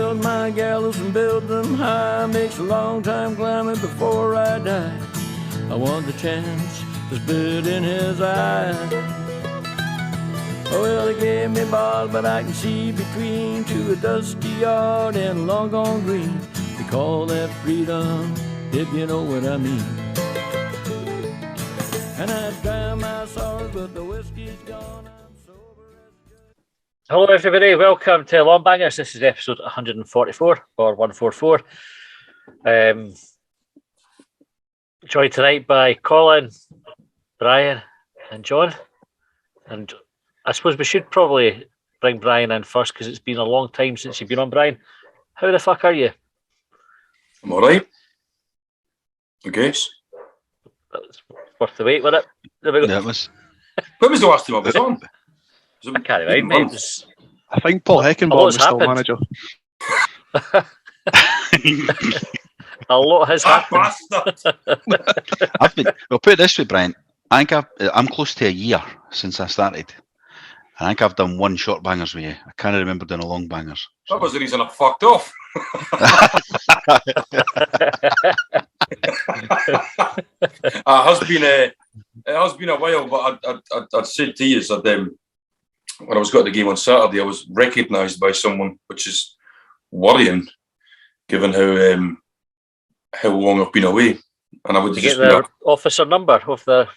build my gallows and build them high. Makes a long time climbing before I die. I want the chance to spit in his eye. Oh, well, they gave me ball, but I can see between to a dusty yard and a long gone green. They call that freedom, if you know what I mean. And I dry my sorrows, but the whiskey's gone. I'm sober as good. Hello, everybody. Welcome to Longbangers. This is episode 144 or 144. Joined tonight by Colin, Brian, and John. And I suppose we should probably bring Brian in first because it's been a long time since you've been on, Brian. How the fuck are you? I'm all right, I guess. That's worth the wait, wasn't it? Yeah, it was. When was the last time I was on? I can't remember. I think Paul Heckenbaum was still manager. A lot has happened. Well, put it this way, Brian. I think I'm close to a year since I started. I think I've done one short bangers with you. I can't remember doing a long bangers. So. That was the reason I fucked off. It has been a while, but I'd said to you that when I was got the game on Saturday, I was recognised by someone, which is worrying, given how long I've been away. And I would get the officer number of the.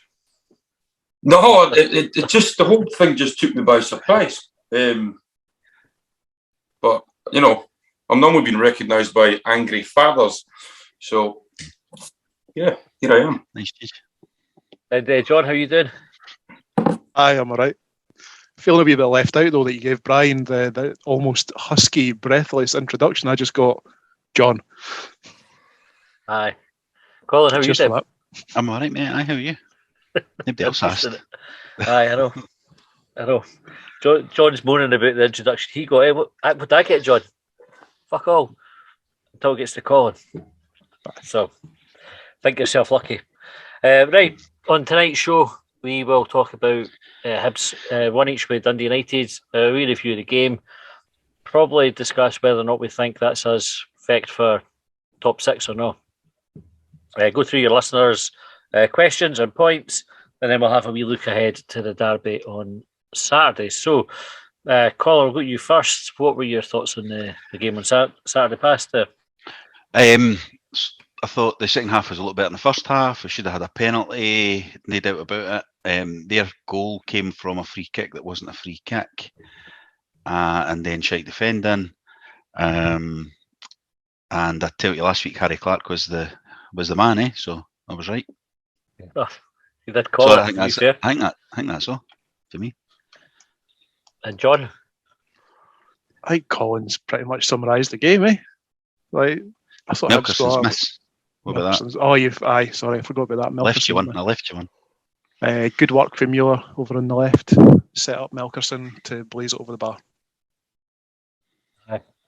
No, it just the whole thing just took me by surprise. But you know, I'm normally being recognised by angry fathers, so yeah, here I am. Nice. And John, how you doing? Aye, I'm all right. Feeling a wee bit left out though that you gave Brian the almost husky, breathless introduction. I just got John. Aye, Colin, how are you doing? I'm all right, mate. Aye, how are you? Nobody else asked. Aye, I know. John's moaning about the introduction he got. What did I get, John? Fuck all. Until it gets to Colin. So, think yourself lucky. Right, on tonight's show, we will talk about Hibs, one each with Dundee United, we review the game, probably discuss whether or not we think that's us effect for top six or not. Go through your listeners' questions and points, and then we'll have a wee look ahead to the derby on Saturday. So, Colin, I'll go to you first. What were your thoughts on the game on Saturday past? I thought the second half was a little better than the first half. We should have had a penalty, no doubt about it. Their goal came from a free kick that wasn't a free kick, and then shite defending. And I tell you, last week Harry Clark was the man, eh? So I was right. Oh, you did call so it. I think that's all to me. And John, I think Colin's pretty much summarised the game, eh? Like I thought Milkerson's miss. What about that? Oh, sorry, I forgot about that. I left you one. Good work from Mueller over on the left. Set up Melkerson to blaze it over the bar.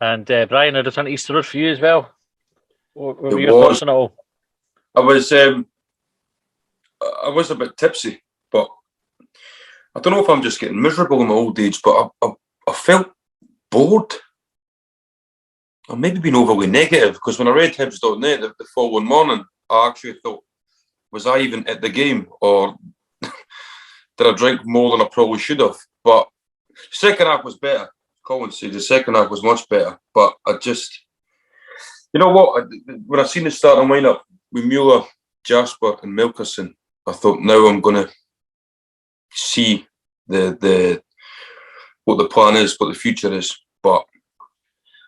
And Brian, I returned to Easter Road for you as well. What were your thoughts on it all? I was a bit tipsy, but I don't know if I'm just getting miserable in my old age, but I felt bored. I've maybe been overly negative because when I read Hibs.net the following morning, I actually thought, was I even at the game or did I drink more than I probably should have? But second half was better. Colin said the second half was much better. But I just, you know what? When I seen the starting lineup with Mueller, Jasper and Milkerson, I thought now I'm going to see the what the plan is, what the future is. But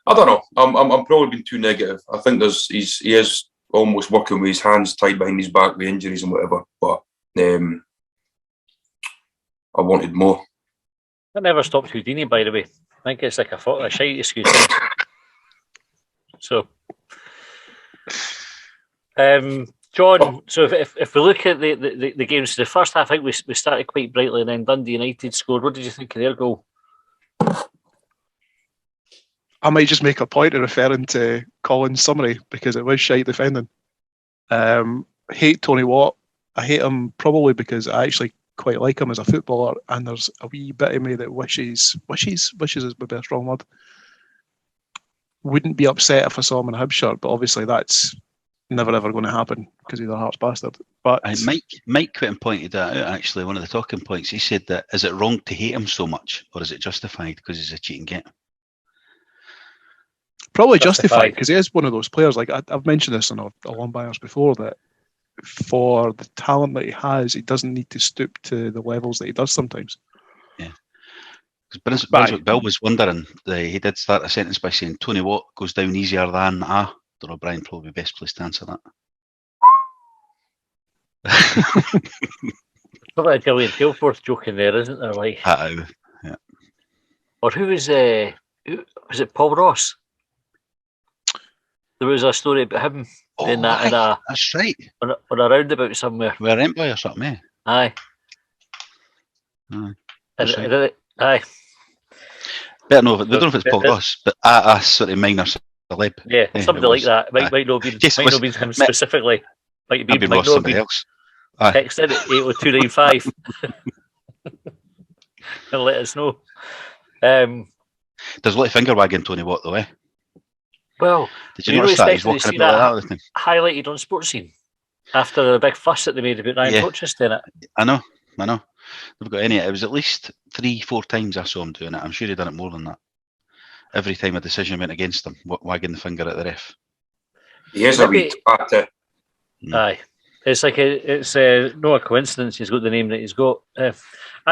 I don't know. I'm probably being too negative. I think he is almost working with his hands tied behind his back with injuries and whatever. But I wanted more. That never stopped Houdini, by the way. I think it's like a shite excuse. So, John. So if we look at the games, the first half, I think we started quite brightly, and then Dundee United scored. What did you think of their goal? I might just make a point of referring to Colin's summary because it was shite defending. Hate Tony Watt. I hate him probably because I actually quite like him as a footballer, and there's a wee bit of me that wishes is maybe a strong word. wouldn't be upset if I saw him in a Hibs shirt, but obviously that's never ever going to happen because he's a Hearts bastard. But Mike Quitton pointed that out, actually, one of the talking points. He said that, is it wrong to hate him so much, or is it justified because he's a cheating get? probably justified because he is one of those players. Like I've mentioned this on our Longbangers before, that for the talent that he has, he doesn't need to stoop to the levels that he does sometimes. Yeah. Brunswick Bill was wondering, he did start a sentence by saying Tony Watt goes down easier than don't know, Brian probably best placed to answer that. Probably a Gillian Tailforth joke in there, isn't there? Like, yeah. Or who was it? Paul Ross? There was a story about him in that. That's right. On a roundabout somewhere. We're Empire or something, eh? Aye. Right. Aye. Better know. We don't know if it's Paul Ross, but a sort of minor celeb. Yeah, somebody like that. Might not be him specifically. Might not have somebody been else. Texted at 80295 and let us know. There's a lot of finger wagging Tony Watt though, eh? Well, did you notice that he's walking about like that? Highlighted on Sports Scene after the big fuss that they made about Ryan Rochester in it. I know. They've got any. It was at least 3-4 times I saw him doing it. I'm sure he done it more than that. Every time a decision went against him, wagging the finger at the ref. He is a wee twat. Aye. It's like it's no a coincidence he's got the name that he's got. I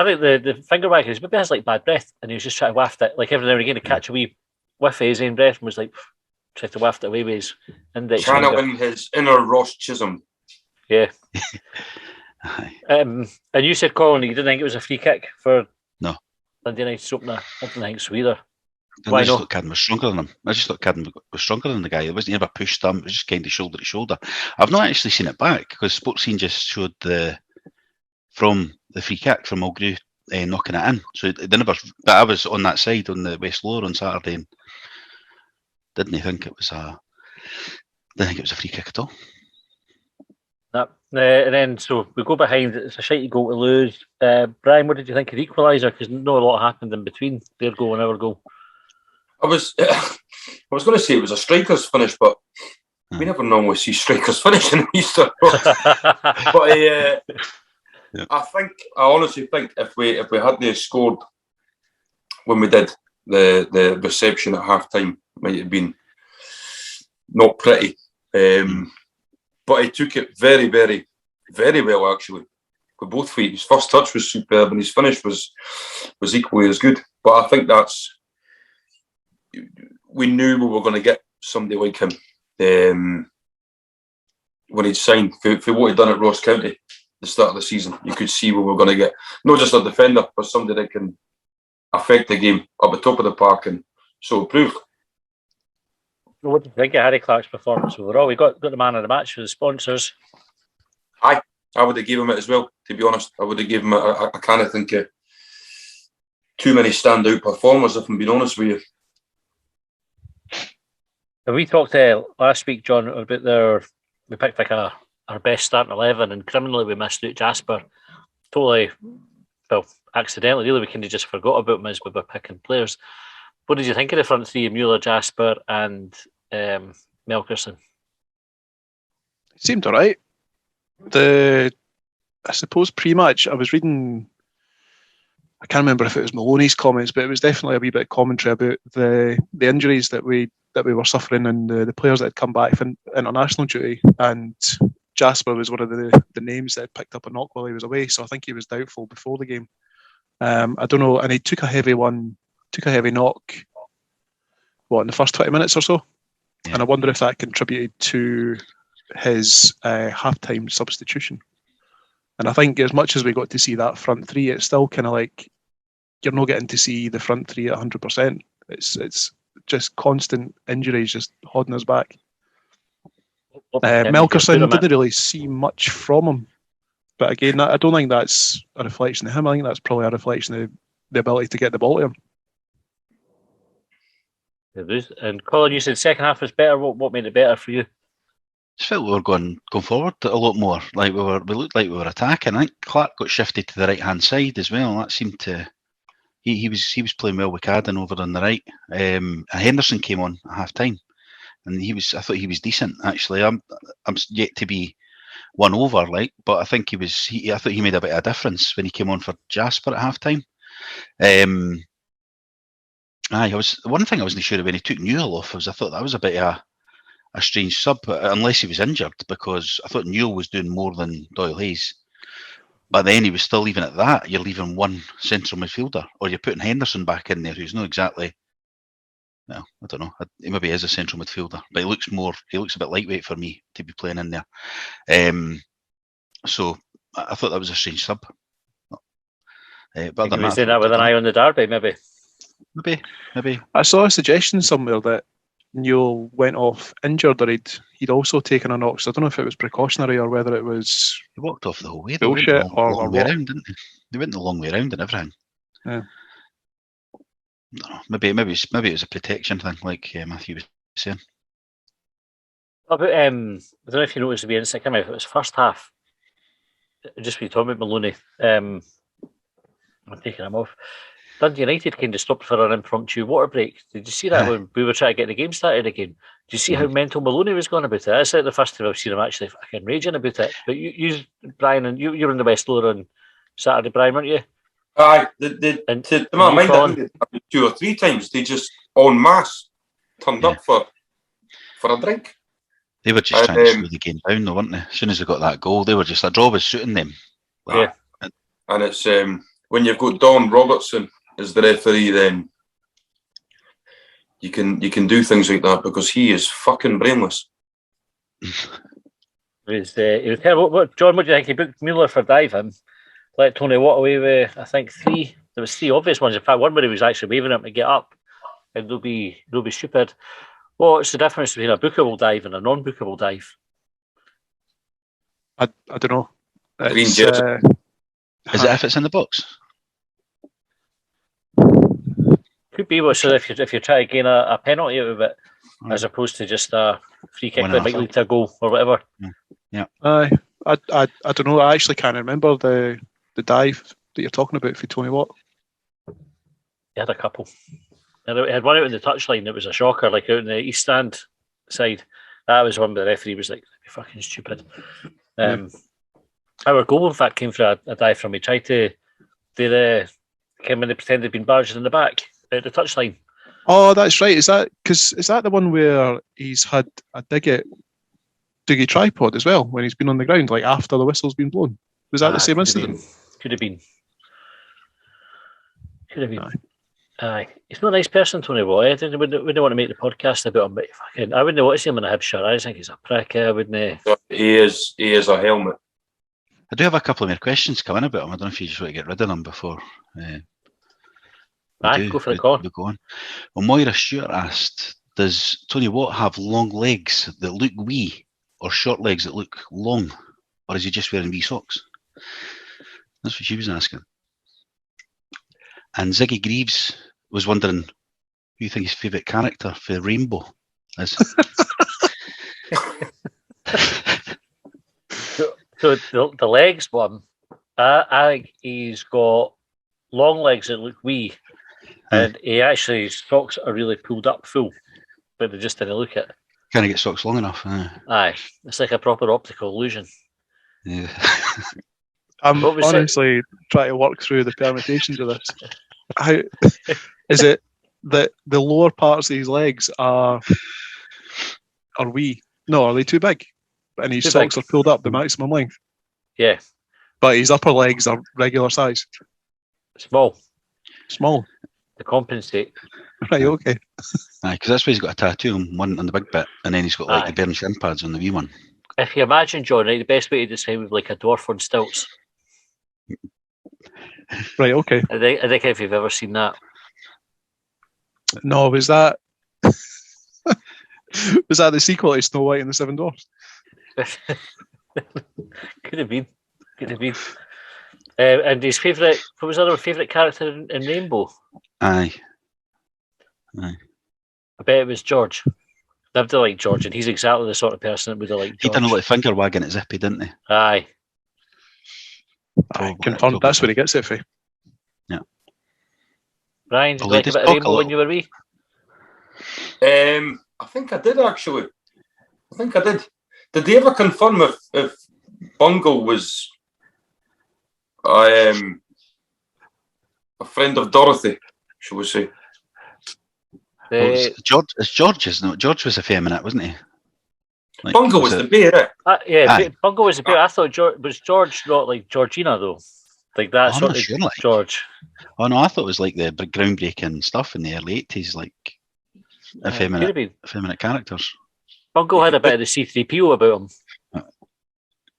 think the finger wagging maybe has like bad breath, and he was just trying to waft it. Like every now and again to catch a wee whiff of his own breath and was like trying to waft it away with his index finger. Trying to win his inner Ross Chisholm. Yeah. And you said, Colin, you didn't think it was a free kick for Dundee United's opener. I didn't think so either. I just thought Cadden was stronger than him. I just thought Cadden was stronger than the guy. It wasn't ever pushed him. It was just kind of shoulder to shoulder. I've not actually seen it back because Sports Scene just showed from the free kick from Mulgrew knocking it in. So they never. But I was on that side on the West Lower on Saturday and didn't think it was a free kick at all. And then so we go behind. It's a shitey goal to lose. Brian, what did you think of the equaliser? Because not a lot happened in between their goal and our goal. I was going to say it was a striker's finish, but we never normally see strikers finish in Easter. But I honestly think if we hadn't scored when we did, the reception at half time might have been not pretty. But he took it very, very, very well actually. With both feet. His first touch was superb and his finish was equally as good. But I think we knew we were going to get somebody like him when he'd signed. For what he'd done at Ross County at the start of the season, you could see we were going to get not just a defender, but somebody that can affect the game up the top of the park, and so it proved. What do you think of Harry Clark's performance overall? We got the man of the match for the sponsors. I would have given him it as well, to be honest. I would have given him it. I kind of think too many standout performers, if I'm being honest with you. And we talked last week, John, about we picked like our best starting 11, and criminally we missed out Jasper. Totally, well, accidentally, really, we kind of just forgot about him as we were picking players. What did you think of the front three, Mueller, Jasper and Melkerson? It seemed all right. I suppose pre-match, I was reading, I can't remember if it was Maloney's comments, but it was definitely a wee bit of commentary about the injuries that we were suffering and the players that had come back from international duty. And Jasper was one of the names that had picked up a knock while he was away, so I think he was doubtful before the game. I don't know, and he took a heavy knock, in the first 20 minutes or so? Yeah. And I wonder if that contributed to his half-time substitution. And I think as much as we got to see that front three, it's still kind of like you're not getting to see the front three at 100%. It's just constant injuries just holding us back. Melkerson didn't really see much from him. But again, I don't think that's a reflection of him. I think that's probably a reflection of the ability to get the ball to him. And Colin, you said second half was better. What made it better for you? I felt we were going forward a lot more. Like we looked like we were attacking. I think Clark got shifted to the right hand side as well. That seemed to he was playing well with Cadden over on the right. And Henderson came on at half time, and I thought he was decent actually. I'm yet to be won over, like, but I think I thought he made a bit of a difference when he came on for Jasper at half time. One thing I wasn't sure of when he took Newell off was I thought that was a bit of a strange sub, unless he was injured, because I thought Newell was doing more than Doyle Hayes. But then he was still leaving at that. You're leaving one central midfielder, or you're putting Henderson back in there, who's not exactly. Well, I don't know. He maybe is a central midfielder, but he looks a bit lightweight for me to be playing in there. So I thought that was a strange sub. But he was doing that with an eye on the derby, maybe. Maybe. I saw a suggestion somewhere that Newell went off injured, or he'd also taken a knock. So I don't know if it was precautionary or whether it was He walked off the whole way. bullshit or way what. around, didn't they? They went the long way around and everything. Yeah. I don't know. Maybe it was a protection thing, like Matthew was saying. About, I don't know if you noticed the incident came out. It was first half. Just when you talking about Maloney, I'm taking him off. Dundee United kind of stopped for an impromptu water break. Did you see that when we were trying to get the game started again? Did you see how mental Maloney was going about it? That's like the first time I've seen him actually fucking raging about it. But you Brian, and you were in the West Lower on Saturday, Brian, weren't you? Aye, And to my mind, I think they 2 or 3 times they just en masse turned up for a drink. They were just trying to slow the game down, though, weren't they? As soon as they got that goal, they were just a draw was suiting them. Yeah, and it's when you've got Don Robertson as the referee, then you can do things like that because he is fucking brainless. It was terrible. John, what do you think? He booked Mueller for diving, let Tony Watt away with, I think, 3. There was 3 obvious ones. In fact, one where he was actually waving him to get up, and they'll be stupid. What's the difference between a bookable dive and a non-bookable dive? I don't know. Green jersey. Is it if it's in the box? Could be. So if you're trying to gain a penalty out of it, as opposed to just a free kick that might lead to a goal or whatever. Yeah. I don't know. I actually can't remember the dive that you're talking about for Tony Watt. He had a couple. And he had one out in the touchline that was a shocker, like out in the East Stand side. That was one where the referee was like, "You're fucking stupid." Our goal, in fact, came from a dive from. He tried to do came in and pretend they'd been barged in the back at the touchline. Oh, that's right. Is that the one where he's had a dig at Dougie Tripod as well when he's been on the ground, like after the whistle's been blown? Was that the same incident? Could have been. Aye. He's not a nice person, Tony Watt. I wouldn't want to make the podcast about him, but I wouldn't want to see him in a Hibs shirt. I just think he's a prick. I wouldn't. He is a helmet. I do have a couple of more questions coming about him. I don't know if you just want to get rid of them before. Go for the call. Go on. Well, Moira Stewart asked, does Tony Watt have long legs that look wee or short legs that look long? Or is he just wearing wee socks? That's what she was asking. And Ziggy Greaves was wondering who you think his favourite character for Rainbow is. So the legs one, I think he's got long legs that look wee, and his socks are really pulled up full, but they just didn't look it. Can't get socks long enough. Aye, it's like a proper optical illusion. Yeah. I'm honestly trying to work through the permutations of this. How is it that the lower parts of his legs are wee? No, are they too big? And his socks are pulled up the maximum length. Yeah. But his upper legs are regular size. Small. To compensate. Right, okay. Aye, because that's why he's got a tattoo on one on the big bit, and then he's got like the burn shin pads on the wee one. If you imagine, John, right, the best way to describe him like a dwarf on stilts. Right, okay. I think if you've ever seen that. No, was that the sequel to Snow White and the Seven Dwarfs? Could have been. And his favourite, what was our favourite character in Rainbow? Aye. I bet it was George. I'd have liked George, and he's exactly the sort of person that would have liked George. He done a lot of finger wagging at Zippy, didn't he? Aye. Confirmed. That's where he gets it for. Yeah. Brian, did Oh, you like a ladies, bit of talk a Rainbow when you little. were wee? I think I did actually. I think I did. Did they ever confirm if Bungle was a friend of Dorothy, shall we say? George, isn't it? George was effeminate, wasn't he? Like, Bungle was the bear, yeah, Bungle was a bit. I thought George not like Georgina though, like that I'm sort not of sure, like. George. Oh no, I thought it was like the groundbreaking stuff in the early 80s, like Could have been. effeminate characters. Bungle had a bit of the C3PO about him.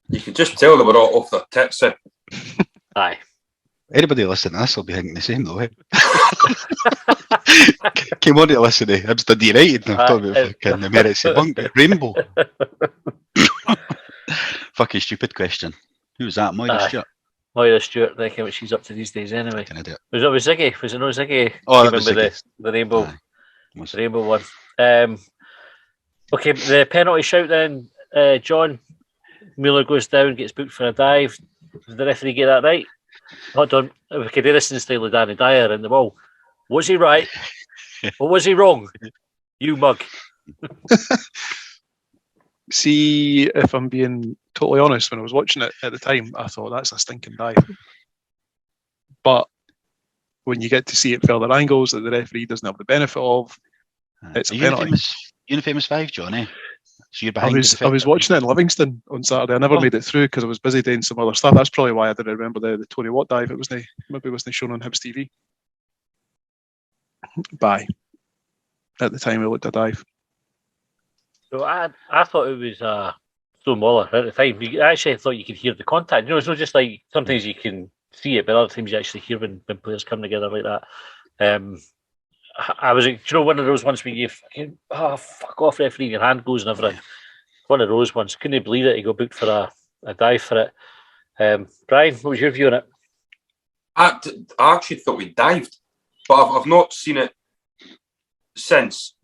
you could just tell they were all off their tits. Aye. Anybody listening to this will be thinking the same though. Eh? Came on to listen to Hibs Dundee United and I'm talking about fucking the merits of Rainbow. Fucking stupid question. Who was that? Moira Stewart? Moira Stewart, I think what she's up to these days anyway. Was it Ziggy? Was it no Ziggy? Oh, that was Ziggy. The Rainbow. The Rainbow one. Okay, the penalty shout then, John. Mueller goes down, gets booked for a dive. Did the referee get that right? Not done. We could do this in the style of Danny Dyer in the ball. Was he right? Or was he wrong? You mug. See, if I'm being totally honest, when I was watching it at the time, I thought that's a stinking dive. But when you get to see it further angles that the referee doesn't have the benefit of, it's a penalty. Unifamous 5, John, eh? So you're I was watching it in Livingston on Saturday. I never made it through because I was busy doing some other stuff. That's probably why I didn't remember the Tony Watt dive. Maybe it wasn't shown on Hibs TV. Bye. At the time, we looked at dive. So I thought it was Stone Waller at the time. I actually thought you could hear the contact. You know, it's not just like sometimes you can see it, but other times you actually hear when players come together like that. I was, you know, one of those ones where you fucking, fuck off, referee, your hand goes and everything. One of those ones. Couldn't believe it. He got booked for a dive for it. Brian, what was your view on it? I actually thought we dived, but I've not seen it since.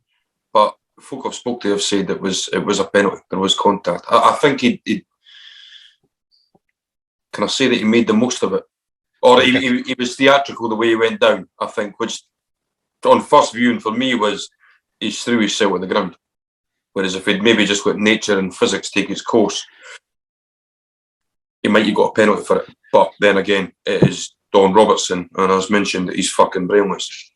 But folk I've spoke to have said it was a penalty. There was contact. I think he can I say that he made the most of it, or he was theatrical the way he went down. I think, which on first viewing for me was he's threw himself at the ground. Whereas if he'd maybe just let nature and physics take its course, he might have got a penalty for it. But then again, it is Don Robertson, and as mentioned, he's fucking brainless.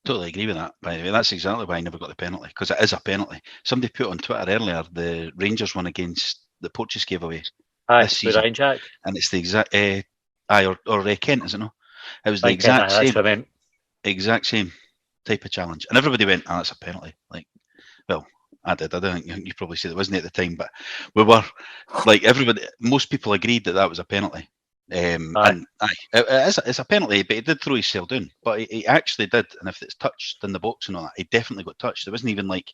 Totally agree with that, by the way. That's exactly why I never got the penalty, because it is a penalty. Somebody put on Twitter earlier the Rangers one against the Porteous gave away this season. Ryan Jack. And it's the exact, or Kent, is it no? It was the exact same type of challenge. And everybody went, that's a penalty. Like, well, I did. I don't think you probably said it wasn't at the time, but we were, like, most people agreed that was a penalty. It's a penalty, but he did throw himself down. But he actually did, and if it's touched in the box and all that, he definitely got touched. It wasn't even like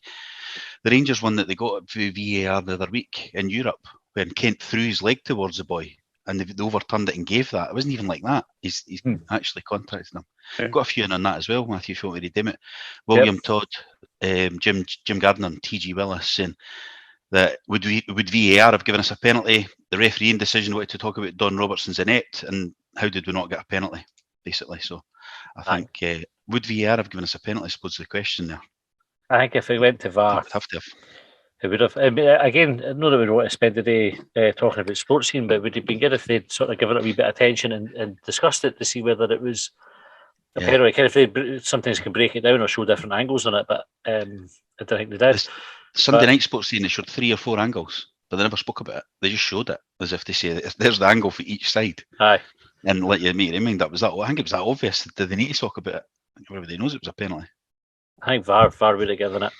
the Rangers one that they got through VAR the other week in Europe when Kent threw his leg towards the boy and they overturned it and gave that. It wasn't even like that. He's actually contacted them. Yeah. Got a few in on that as well, Matthew, if you want me to redeem it. William Todd, Jim Gardner and TG Willis saying that would VAR have given us a penalty? The refereeing decision wanted to talk about Don Robertson's inept, and how did we not get a penalty, basically. So I think, would VAR have given us a penalty, I suppose the question there. I think if it went to VAR, it would have. Again, I know that we don't want to spend the day talking about sports scene, but it would have been good if they'd sort of given it a wee bit of attention and discussed it to see whether it was a penalty. Kind of, they sometimes can break it down or show different angles on it, but I don't think they did. Sunday night sports scene, they showed 3 or 4 angles, but they never spoke about it. They just showed it as if they say, there's the angle for each side. Aye. And let you make your mind that was that. I think it was that obvious. Did they need to talk about it? Everybody knows it was a penalty. I think VAR would have given it.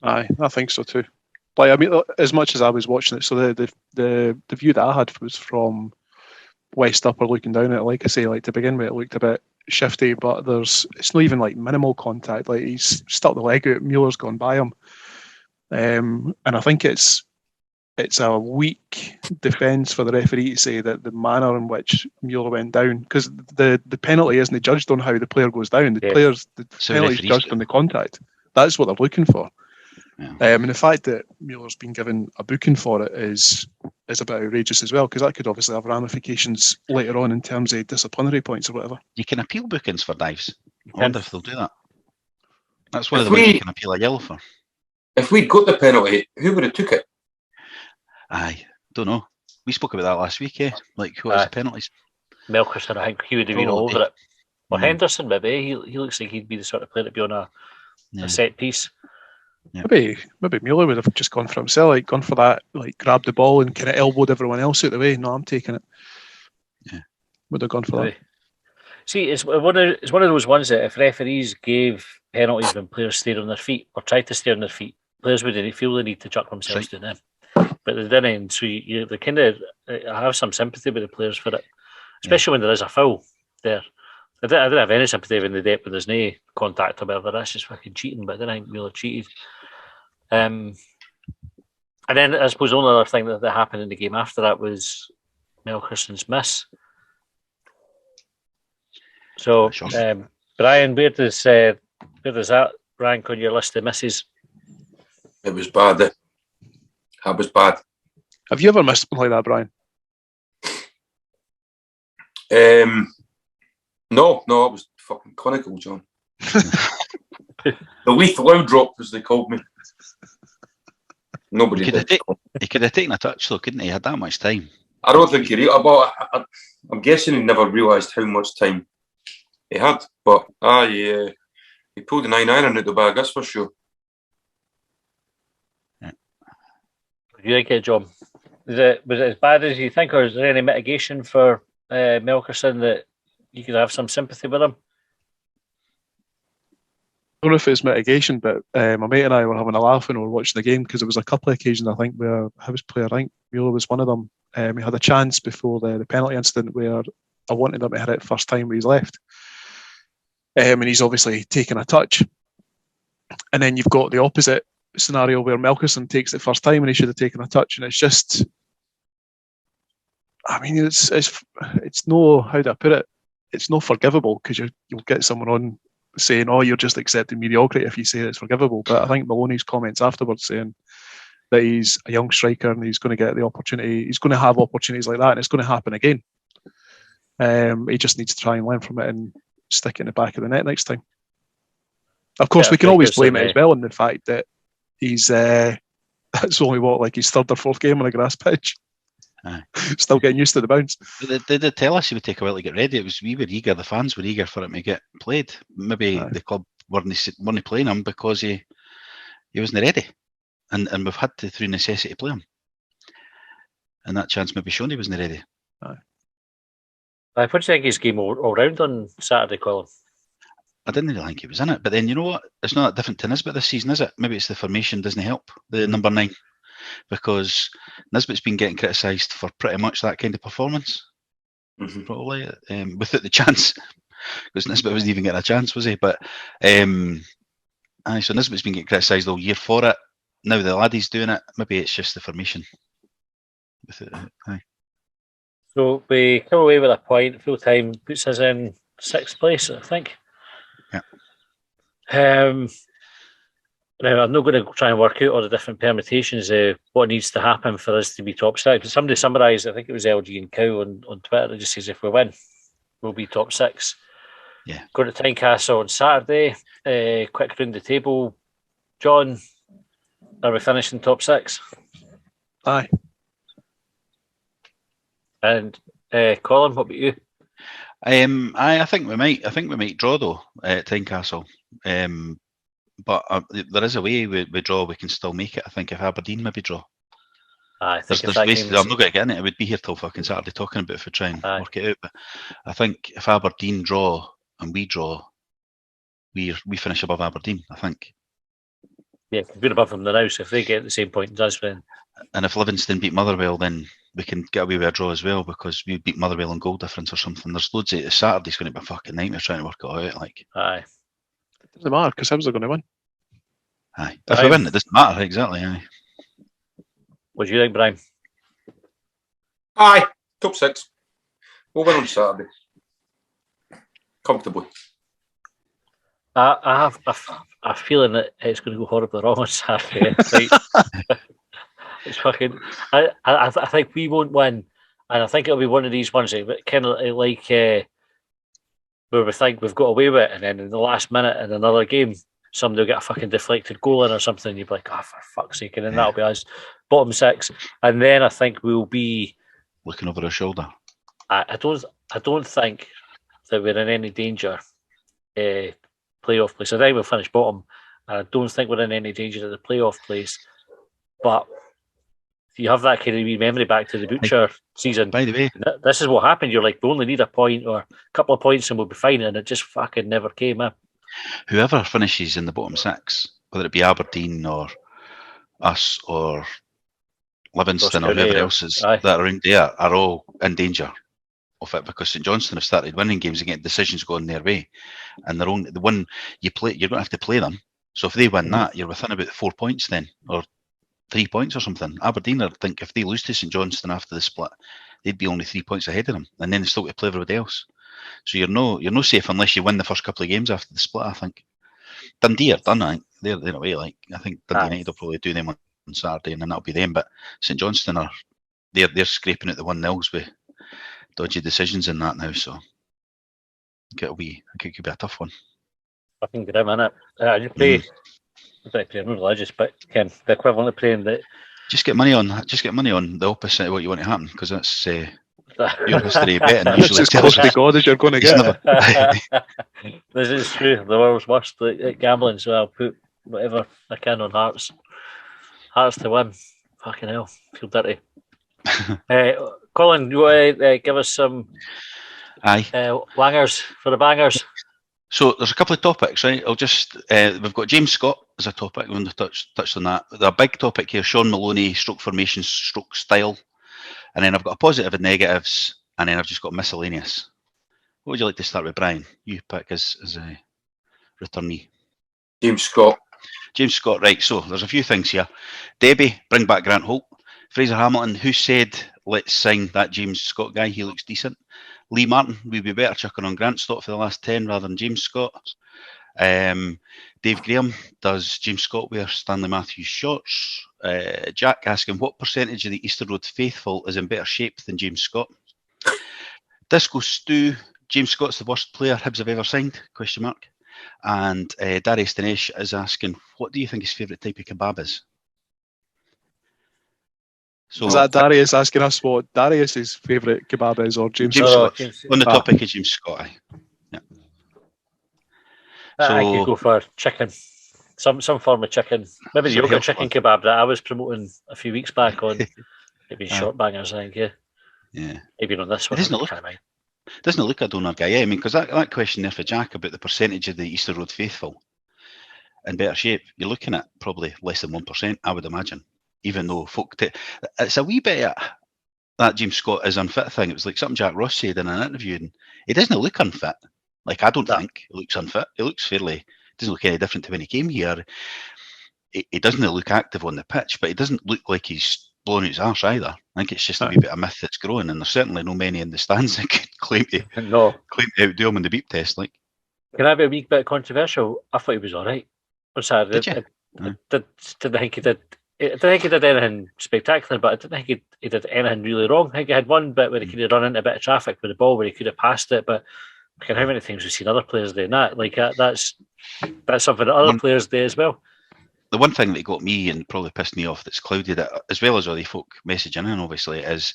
Aye, I think so too. Like, I mean, as much as I was watching it, so the view that I had was from West Upper looking down at it. Like I say, like to begin with, it looked a bit shifty, but it's not even like minimal contact. Like he's stuck the leg out, Mueller's gone by him. And I think it's a weak defence for the referee to say that the manner in which Mueller went down, because the penalty isn't judged on how the player goes down. The penalty is judged on the contact. That's what they're looking for. Yeah. And the fact that Mueller's been given a booking for it is a bit outrageous as well, because that could obviously have ramifications later on in terms of disciplinary points or whatever. You can appeal bookings for dives. I wonder if they'll do that. That's one If of the ones we- you can appeal a yellow for. If we'd got the penalty, who would have took it? Aye, don't know. We spoke about that last week, eh? Like, who has Aye. the penalties? Melkerson, I think he would have been Oh, all over it. Or Mm. Henderson, maybe. He looks like he'd be the sort of player to be on a set piece. Maybe Mueller would have just gone for himself, like gone for that, like grabbed the ball and kind of elbowed everyone else out the way. No, I'm taking it. Yeah. Would have gone for that. See, it's one of those ones that if referees gave penalties when players stayed on their feet or tried to stay on their feet, players would feel the need to chuck themselves down them. But they didn't. And so they kind of I have some sympathy with the players for it, especially when there is a foul there. I didn't have any sympathy when they did when there's no contact or whatever. That's just fucking cheating. But I didn't think Mueller cheated. And then I suppose the only other thing that happened in the game after that was Melkerson's miss. So, Sure. Brian, where does that rank on your list of misses? It was bad. That was bad. Have you ever missed something like that, Brian? No, it was fucking conical, John. The Leith Loud drop, as they called me. Nobody He could, did. he could have taken a touch, though, couldn't he? He had that much time. I don't think he. I'm guessing he never realised how much time he had. But he pulled the 9-iron out the bag. That's for sure. What do you think, John? Was it as bad as you think, or is there any mitigation for Melkerson that you could have some sympathy with him? I don't know if it's mitigation, but my mate and I were having a laugh when we were watching the game because there was a couple of occasions, I think, where Hibs player, I think Mueller was one of them. He had a chance before the penalty incident where I wanted him to hit it first time when he's left. And he's obviously taken a touch. And then you've got the opposite scenario where Melkerson takes it first time and he should have taken a touch. And it's just, I mean, it's no, how do I put it? It's no forgivable because you'll get someone on saying, "Oh, you're just accepting mediocrity if you say it's forgivable." But I think Maloney's comments afterwards saying that he's a young striker and he's going to get the opportunity. He's going to have opportunities like that, and it's going to happen again. He just needs to try and learn from it and stick it in the back of the net next time. Of course, we can always blame it as well on the fact that he's that's only his third or fourth game on a grass pitch. Still getting used to the bounce. But they did tell us he would take a while to get ready. We were eager, the fans were eager for him to get played. Maybe the club weren't playing him because he wasn't ready. And we've had to, through necessity, play him. And that chance maybe shown he wasn't ready. What do you think his game all round on Saturday, Colin? I didn't really think he was in it. But then, you know what? It's not that different to Nisbet this season, is it? Maybe it's the formation doesn't help, the number 9. Because Nisbet's been getting criticised for pretty much that kind of performance, probably, without the chance, because Nisbet wasn't even getting a chance, was he? But so Nisbet's been getting criticised all year for it. Now the laddie's doing it. Maybe it's just the formation. So we come away with a point. Full time puts us in 6th place, I think. Yeah. Now, I'm not going to try and work out all the different permutations of what needs to happen for us to be top 6. But somebody summarised, I think it was LG and Cow on Twitter, it just says if we win, we'll be top 6. Yeah. Go to Tynecastle on Saturday. Quick round the table. John, are we finishing top 6? Aye. And Colin, what about you? I think we might. I think we might draw though at Tynecastle. But there is a way we draw. We can still make it. I think if Aberdeen maybe draw. I think there's ways. I'm not going to get in it. I would be here till fucking Saturday talking about it if we try and work it out. But I think if Aberdeen draw and we draw, we finish above Aberdeen. I think. Yeah, we're above them now. So if they get the same point as us, then. And if Livingston beat Motherwell, then we can get away with a draw as well because we beat Motherwell on goal difference or something. There's loads of Saturday's going to be a fucking nightmare trying to work it out. Like. Aye. It doesn't matter because Hibs are going to win. Aye. If we win, it doesn't matter. Exactly. Aye. What do you think, Brian? Aye, top 6. We'll win on Saturday. Comfortably. I have a feeling that it's going to go horribly wrong on Saturday. It's fucking. I think we won't win, and I think it'll be one of these ones, kind of like where we think we've got away with it, and then in the last minute in another game, somebody will get a fucking deflected goal in or something, and you'll be like, oh, for fuck's sake, and then that'll be us, bottom 6. And then I think we'll be... looking over our shoulder. I don't think that we're in any danger playoff place. I think we'll finish bottom. I don't think we're in any danger of the playoff place. But you have that kind of wee memory back to the Butcher season. By the way, this is what happened. You're like, we only need a point or a couple of points and we'll be fine. And it just fucking never came in. whoever finishes in the bottom 6, whether it be Aberdeen or us or Livingston or whoever else is that are in there, are all in danger of it, because St Johnstone have started winning games and getting decisions going their way, and they're only the one you play. You're going to have to play them. So if they win that, you're within about 4 points then, or 3 points or something. Aberdeen, I think, if they lose to St Johnstone after the split, they'd be only 3 points ahead of them, and then they still get to play everybody else. So you're no safe unless you win the first couple of games after the split. I think Dundee are done. I think they're away. Like, I think Dundee United will probably do them on Saturday, and then that'll be them. But St Johnstone are they're scraping at the 1-0s with dodgy decisions in that now. So I think it could be a tough one. Fucking grim, innit? You play, I'm not religious, but the equivalent of playing that. Just get money on the opposite of what you want to happen, because that's your history of betting usually It's as close to God as you're going to get. This is true. The world's worst at gambling, so I'll put whatever I can on Hearts. Hearts to win. Fucking hell, feel dirty. Colin, you want to give us some wangers for the bangers? So there's a couple of topics, right? I'll just we've got James Scott as a topic. We want to touch on that. The big topic here: Sean Maloney, stroke formation, stroke style, and then I've got a positive and negatives, and then I've just got miscellaneous. What would you like to start with, Brian? You pick as a returnee. James Scott. James Scott, right. So there's a few things here. Debbie, bring back Grant Holt. Fraser Hamilton, who said, let's sign that James Scott guy, he looks decent. Lee Martin, we'd be better chucking on Grant Stott for the last 10 rather than James Scott. Dave Graham, does James Scott wear Stanley Matthews shorts? Jack asking, what percentage of the Easter Road faithful is in better shape than James Scott? Disco Stu, James Scott's the worst player Hibs have ever signed? ? And Darius Dinesh is asking, what do you think his favourite type of kebab is? So, is that Darius asking us what Darius's favourite kebab is, or James Scott? On the topic of James Scott. Yeah. I could go for chicken. Some form of chicken. Maybe the yogurt chicken kebab that I was promoting a few weeks back on maybe Short Bangers, I think, yeah. Maybe on this one. Doesn't look a donor guy, I mean, because that question there for Jack about the percentage of the Easter Road faithful in better shape, you're looking at probably less than 1%, I would imagine. Even though it's a wee bit that James Scott is unfit thing. It was like something Jack Ross said in an interview, and he doesn't look unfit. Like, I don't think he looks unfit. He looks doesn't look any different to when he came here. He doesn't look active on the pitch, but he doesn't look like he's blowing his arse either. I think it's just a wee bit of myth that's growing, and there's certainly no many in the stands that could claim to outdo him in the beep test. Like, can I be a wee bit controversial? I thought he was all right on Saturday. Did you? Didn't think he did. I don't think he did anything spectacular, but I didn't think he did anything really wrong. I think he had one bit where he could have run into a bit of traffic with the ball, where he could have passed it. But how many times we've seen other players doing that? Like, that's something that other players do as well. The one thing that got me and probably pissed me off, that's clouded it, as well as all the folk messaging in, obviously, is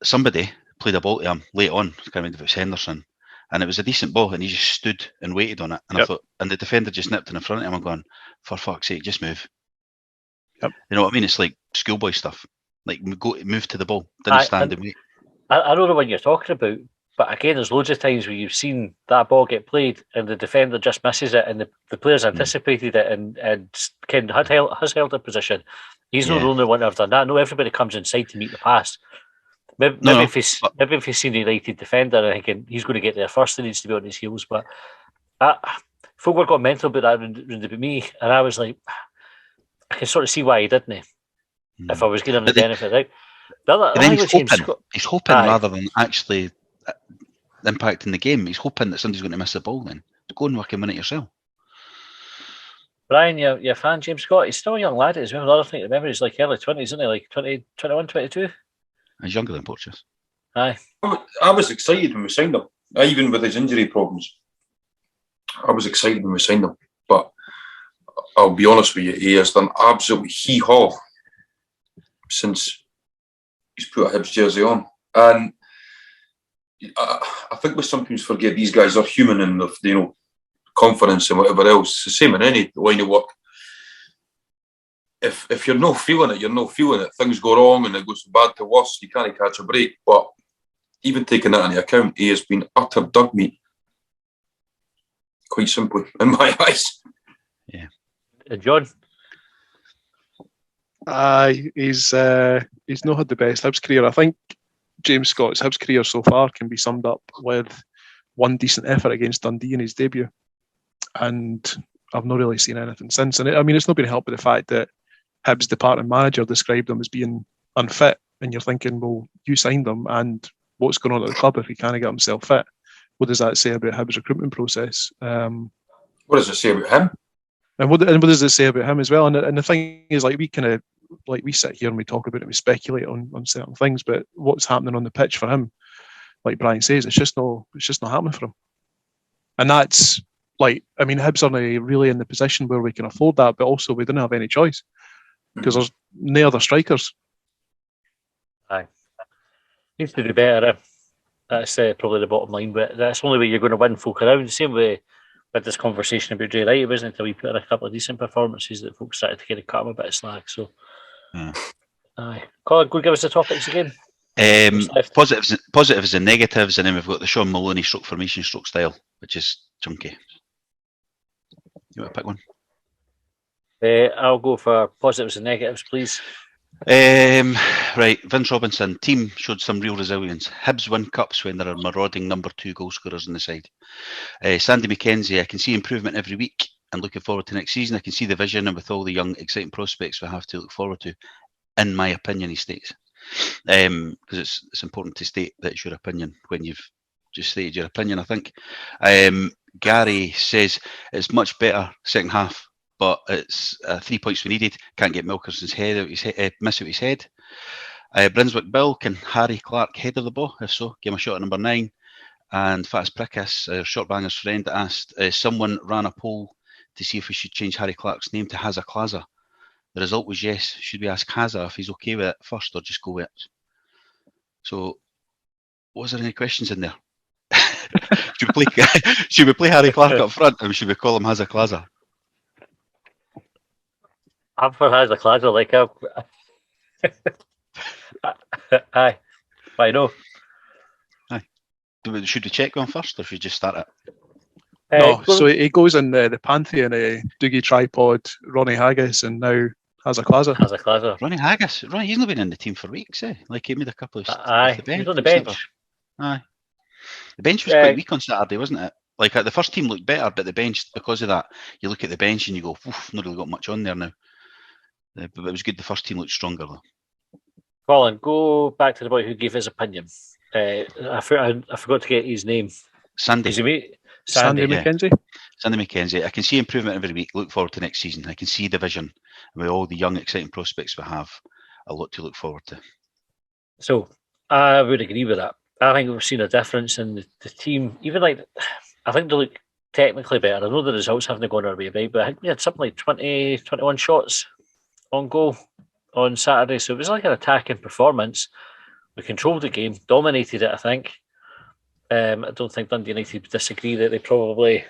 somebody played a ball to him late on. I can't remember if it was Henderson, and it was a decent ball, and he just stood and waited on it. And I thought, and the defender just nipped in front of him. I'm going, for fuck's sake, just move. Yep. You know what I mean? It's like schoolboy stuff. Like, move to the ball, didn't stand and wait. I don't know what you're talking about, but again, there's loads of times where you've seen that ball get played and the defender just misses it, and the players anticipated it and Ken has held a position. He's not the only one to have done that. No, everybody comes inside to meet the pass. Maybe if he's seen a United defender and thinking he's going to get there first, he needs to be on his heels. But folk were got mental about that round about me, and I was like, I can sort of see why he didn't. If I was giving him the benefit, right? He's hoping rather than actually impacting the game. He's hoping that somebody's going to miss the ball. Then go and work and win it yourself. Brian, you're a fan, James Scott. He's still a young lad as well. Another thing to remember, he's like early 20s, isn't he? Like 20, 21, 22. He's younger than Porteous. Aye. I was excited when we signed him. Even with his injury problems, I was excited when we signed him. But I'll be honest with you, he has done absolutely hee-haw since he's put a Hibs jersey on. And I think we sometimes forget these guys are human and confidence and whatever else. It's the same in any line of work. If you're not feeling it, you're not feeling it. Things go wrong and it goes from bad to worse. You can't catch a break. But even taking that into account, he has been utter dog meat. Quite simply, in my eyes. Yeah. John? He's not had the best Hibs career. I think James Scott's Hibs career so far can be summed up with one decent effort against Dundee in his debut. And I've not really seen anything since. And it's not been helped by the fact that Hibs' departing manager described him as being unfit. And you're thinking, well, you signed him, and what's going on at the club if he can't get himself fit? What does that say about Hibs' recruitment process? What does it say about him? And what does it say about him as well? And the thing is, we sit here and we talk about it, we speculate on certain things, but what's happening on the pitch for him, like Brian says, it's just not happening for him. And that's Hibs aren't really in the position where we can afford that, but also we don't have any choice because there's no other strikers. Aye, needs to do better. That's probably the bottom line, but that's the only way you're going to win folk around. The same way with this conversation about Jay Wright, it wasn't until we put in a couple of decent performances that folks started to kind of cut him a bit of slack. So, aye, Colin, go give us the topics again. Positives and negatives, and then we've got the Sean Maloney stroke formation stroke style, which is chunky. You want to pick one? I'll go for positives and negatives, please. Right, Vince Robinson, team showed some real resilience. Hibs win cups when there are marauding number 2 goal scorers on the side. Sandy McKenzie, I can see improvement every week and looking forward to next season. I can see the vision, and with all the young, exciting prospects we have to look forward to, in my opinion, he states. Because it's important to state that it's your opinion when you've just stated your opinion, I think. Gary says it's much better second half, but it's 3 points we needed. Can't get Milkerson's head out miss out his head. Brinswick Bill, can Harry Clark header the ball? If so, give him a shot at number 9. And Fatis Prickus, Short Banger's friend, asked, someone ran a poll to see if we should change Harry Clark's name to Hazza Klaza. The result was yes. Should we ask Hazza if he's okay with it first, or just go with it? So, was there any questions in there? Should we play Harry Clark up front, or should we call him Hazza Klaza? I'm for Hazza Klaza, like aye. I know. Aye. Should we check one first, or should we just start it? No, so he goes in the pantheon, Dougie Tripod, Ronnie Haggis, and now Hazza Klaza. Ronnie Haggis, he's not been in the team for weeks, eh? Like he made a couple of aye, he was on the bench. Aye. The bench was quite weak on Saturday, wasn't it? Like the first team looked better, but the bench, because of that, you look at the bench and you go, oof, not really got much on there now. But it was good. The first team looked stronger though. Colin, go back to the boy who gave his opinion. I forgot to get his name. Sandy. Is he me? Sandy McKenzie. Sandy McKenzie. I can see improvement every week. Look forward to next season. I can see the vision. And with all the young, exciting prospects we have, a lot to look forward to. So I would agree with that. I think we've seen a difference in the team. Even I think they look technically better. I know the results haven't gone our way, right? But I think we had something like 20, 21 shots on goal on Saturday. So it was like an attacking performance. We controlled the game, dominated it, I think. I don't think Dundee United would disagree that they probably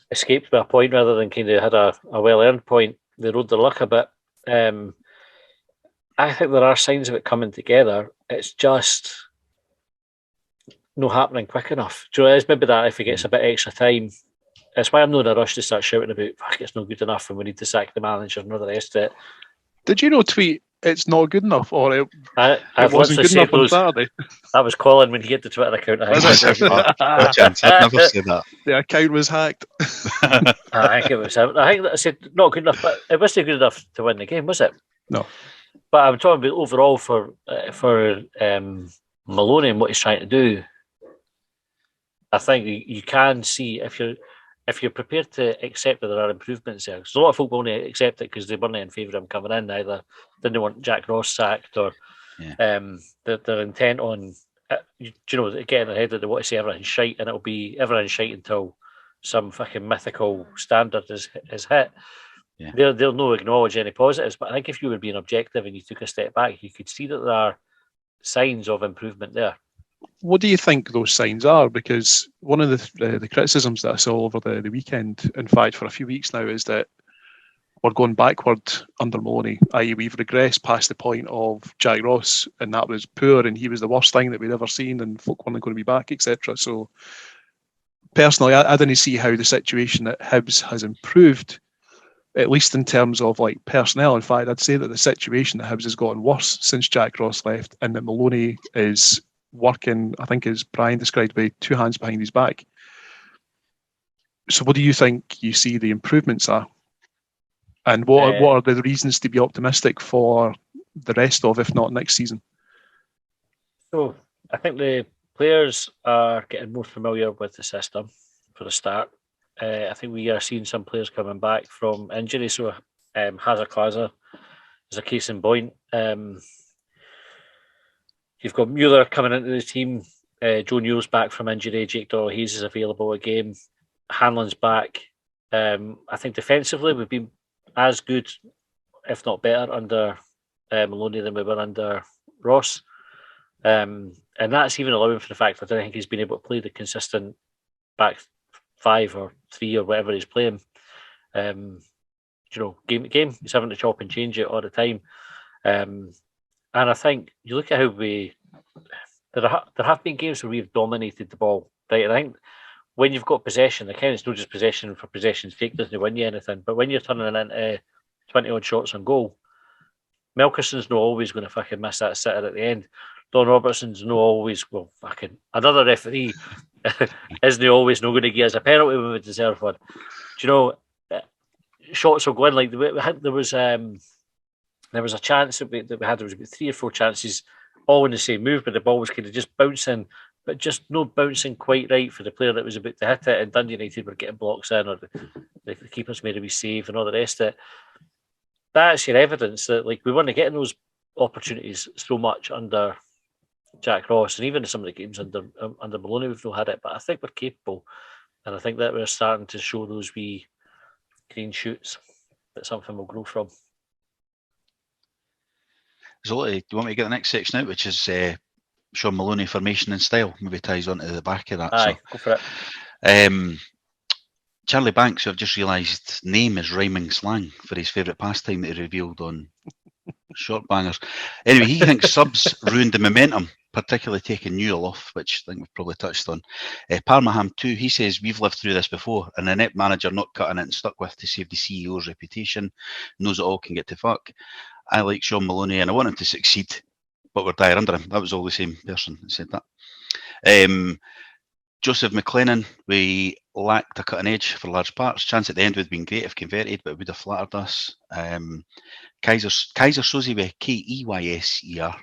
escaped by a point rather than kind of had a well-earned point. They rode their luck a bit. I think there are signs of it coming together. It's just not happening quick enough. Do you know, it's maybe that if he gets a bit extra time. That's why I'm not in a rush to start shouting about, fuck, it's not good enough and we need to sack the manager and all the rest of it. Did you tweet it's not good enough, or it wasn't good enough on Saturday? That was Colin when he had the Twitter account. I've never said that. The account was hacked. I think it was. I think that I said not good enough, but it wasn't good enough to win the game, was it? No. But I'm talking about overall for Maloney and what he's trying to do. I think you can see if you're prepared to accept that there are improvements there. Because a lot of folk only accept it because they weren't in favour of him coming in. Either didn't want Jack Ross sacked, or they're intent on do you know, getting ahead of they want to say everything's shite, and it'll be everything's shite until some fucking mythical standard is hit. Yeah. They'll no acknowledge any positives, but I think if you were being objective and you took a step back, you could see that there are signs of improvement there. What do you think those signs are? Because one of the criticisms that I saw over the weekend, in fact, for a few weeks now, is that we're going backward under Maloney, i.e. we've regressed past the point of Jack Ross, and that was poor, and he was the worst thing that we'd ever seen, and folk weren't going to be back, etc. So, personally, I didn't see how the situation at Hibs has improved, at least in terms of like personnel. In fact, I'd say that the situation at Hibs has gotten worse since Jack Ross left, and that Maloney is working, I think as Brian described, with two hands behind his back. So what do you think you see the improvements are? And what are the reasons to be optimistic for the rest of, if not next season? So I think the players are getting more familiar with the system for the start. I think we are seeing some players coming back from injury. So Hazard is a case in point. You've got Mueller coming into the team. Joe Newell's back from injury. Jake Doyle-Hayes is available again. Hanlon's back. I think defensively we've been as good, if not better, under Maloney than we were under Ross. And that's even allowing for the fact that I don't think he's been able to play the consistent back 5 or 3 or whatever he's playing. Game to game, he's having to chop and change it all the time. And I think you look at how there have been games where we've dominated the ball, right? And I think when you've got possession, again, it's not just possession for possession's sake, doesn't win you anything. But when you're turning into 20 odd shots on goal, Melkerson's not always going to fucking miss that sitter at the end. Don Robertson's not always, another referee isn't always not going to give us a penalty when we deserve one. Do you know, shots will go in like there was a chance that we had. There was about 3 or 4 chances, all in the same move, but the ball was kind of just bouncing, but just not bouncing quite right for the player that was about to hit it. And Dundee United were getting blocks in, or the keepers made a wee save and all the rest of it. That's your evidence that like we weren't getting those opportunities so much under Jack Ross, and even in some of the games under Maloney we've not had it. But I think we're capable, and I think that we're starting to show those wee green shoots that something will grow from. Zolty, do you want me to get the next section out, which is Sean Maloney formation and style? Maybe ties onto the back of that. Aye, go for it. Charlie Banks, who I've just realised name is rhyming slang for his favourite pastime that he revealed on Short Bangers. Anyway, he thinks subs ruined the momentum, particularly taking Newell off, which I think we've probably touched on. Parmaham too, he says we've lived through this before, and an inept manager not cutting it and stuck with to save the CEO's reputation knows it all can get to fuck. I like Sean Maloney and I want him to succeed, but we're dire under him. That was all the same person that said that. Joseph McLennan, we lacked a cutting edge for large parts. Chance at the end would have been great if converted, but it would have flattered us. Kaiser Soze with Keyser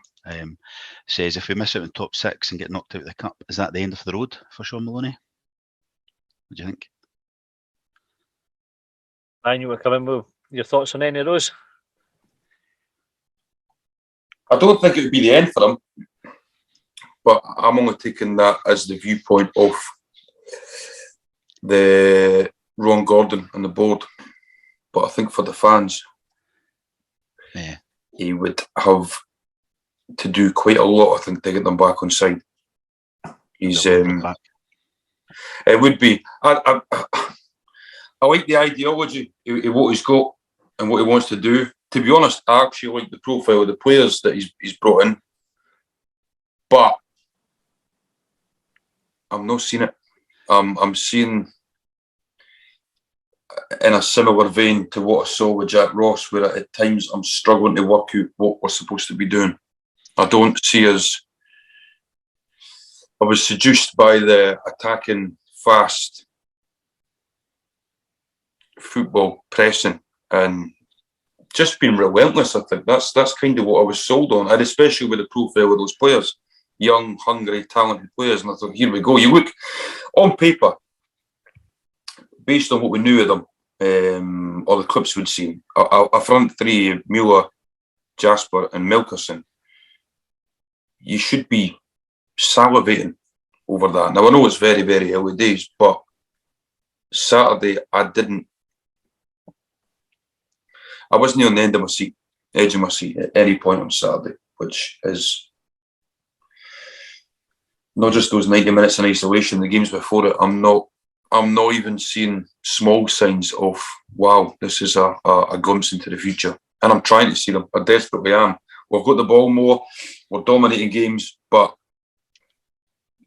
says if we miss out in top 6 and get knocked out of the cup, is that the end of the road for Sean Maloney? What do you think? Ryan, you were coming with your thoughts on any of those? I don't think it would be the end for him, but I'm only taking that as the viewpoint of the Ron Gordon and the board. But I think for the fans, he would have to do quite a lot, I think, to get them back on side. He's it would be. I like the ideology of what he's got and what he wants to do. To be honest, I actually like the profile of the players that he's brought in, but I'm not seeing it. I'm seeing in a similar vein to what I saw with Jack Ross, where at times I'm struggling to work out what we're supposed to be doing. I don't see us. I was seduced by the attacking, fast football pressing and just being relentless. I think that's kind of what I was sold on, and especially with the profile of those players, young, hungry, talented players. And I thought, here we go. You look on paper, based on what we knew of them, or the clips we'd seen, a front three, Mueller, Jasper, and Melkerson. You should be salivating over that. Now I know it's very, very early days, but Saturday I wasn't on the edge of my seat at any point on Saturday, which is not just those 90 minutes in isolation, the games before it. I'm not even seeing small signs of, wow, this is a glimpse into the future. And I'm trying to see them. I desperately am. We've got the ball more, we're dominating games, but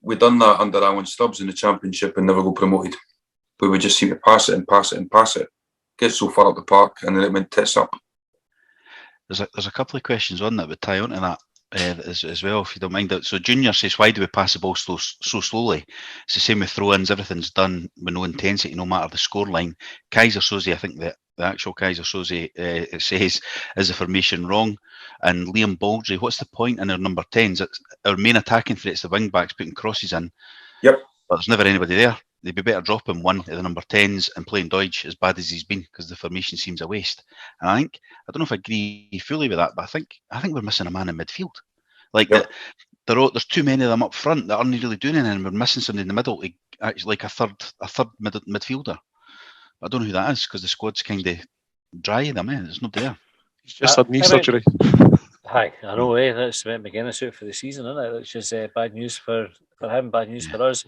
we've done that under Alan Stubbs in the Championship and never got promoted. We would just seem to pass it and pass it and pass it. Get so far up the park and then it went tits up. There's a couple of questions on that would tie onto that as well, if you don't mind. So Junior says, why do we pass the ball so slowly? It's the same with throw-ins. Everything's done with no intensity, no matter the scoreline. Kaiser Soze, I think the actual Kaiser Soze says, is the formation wrong? And Liam Baldry, what's the point in our number 10s? Our main attacking threat's the wing-backs putting crosses in. Yep. But there's never anybody there. They'd be better dropping one of the number 10s and playing Deutsch as bad as he's been, because the formation seems a waste. And I don't know if I agree fully with that, but I think we're missing a man in midfield. Like, yep. There's too many of them up front that aren't really doing anything, and we're missing somebody in the middle, actually like a third midfielder. I don't know who that is, because the squad's kind of dry in them. There's nobody there. He's just had knee surgery. Hi, I know. That's McGuinness out for the season, isn't it? Which is bad news for him, bad news for us.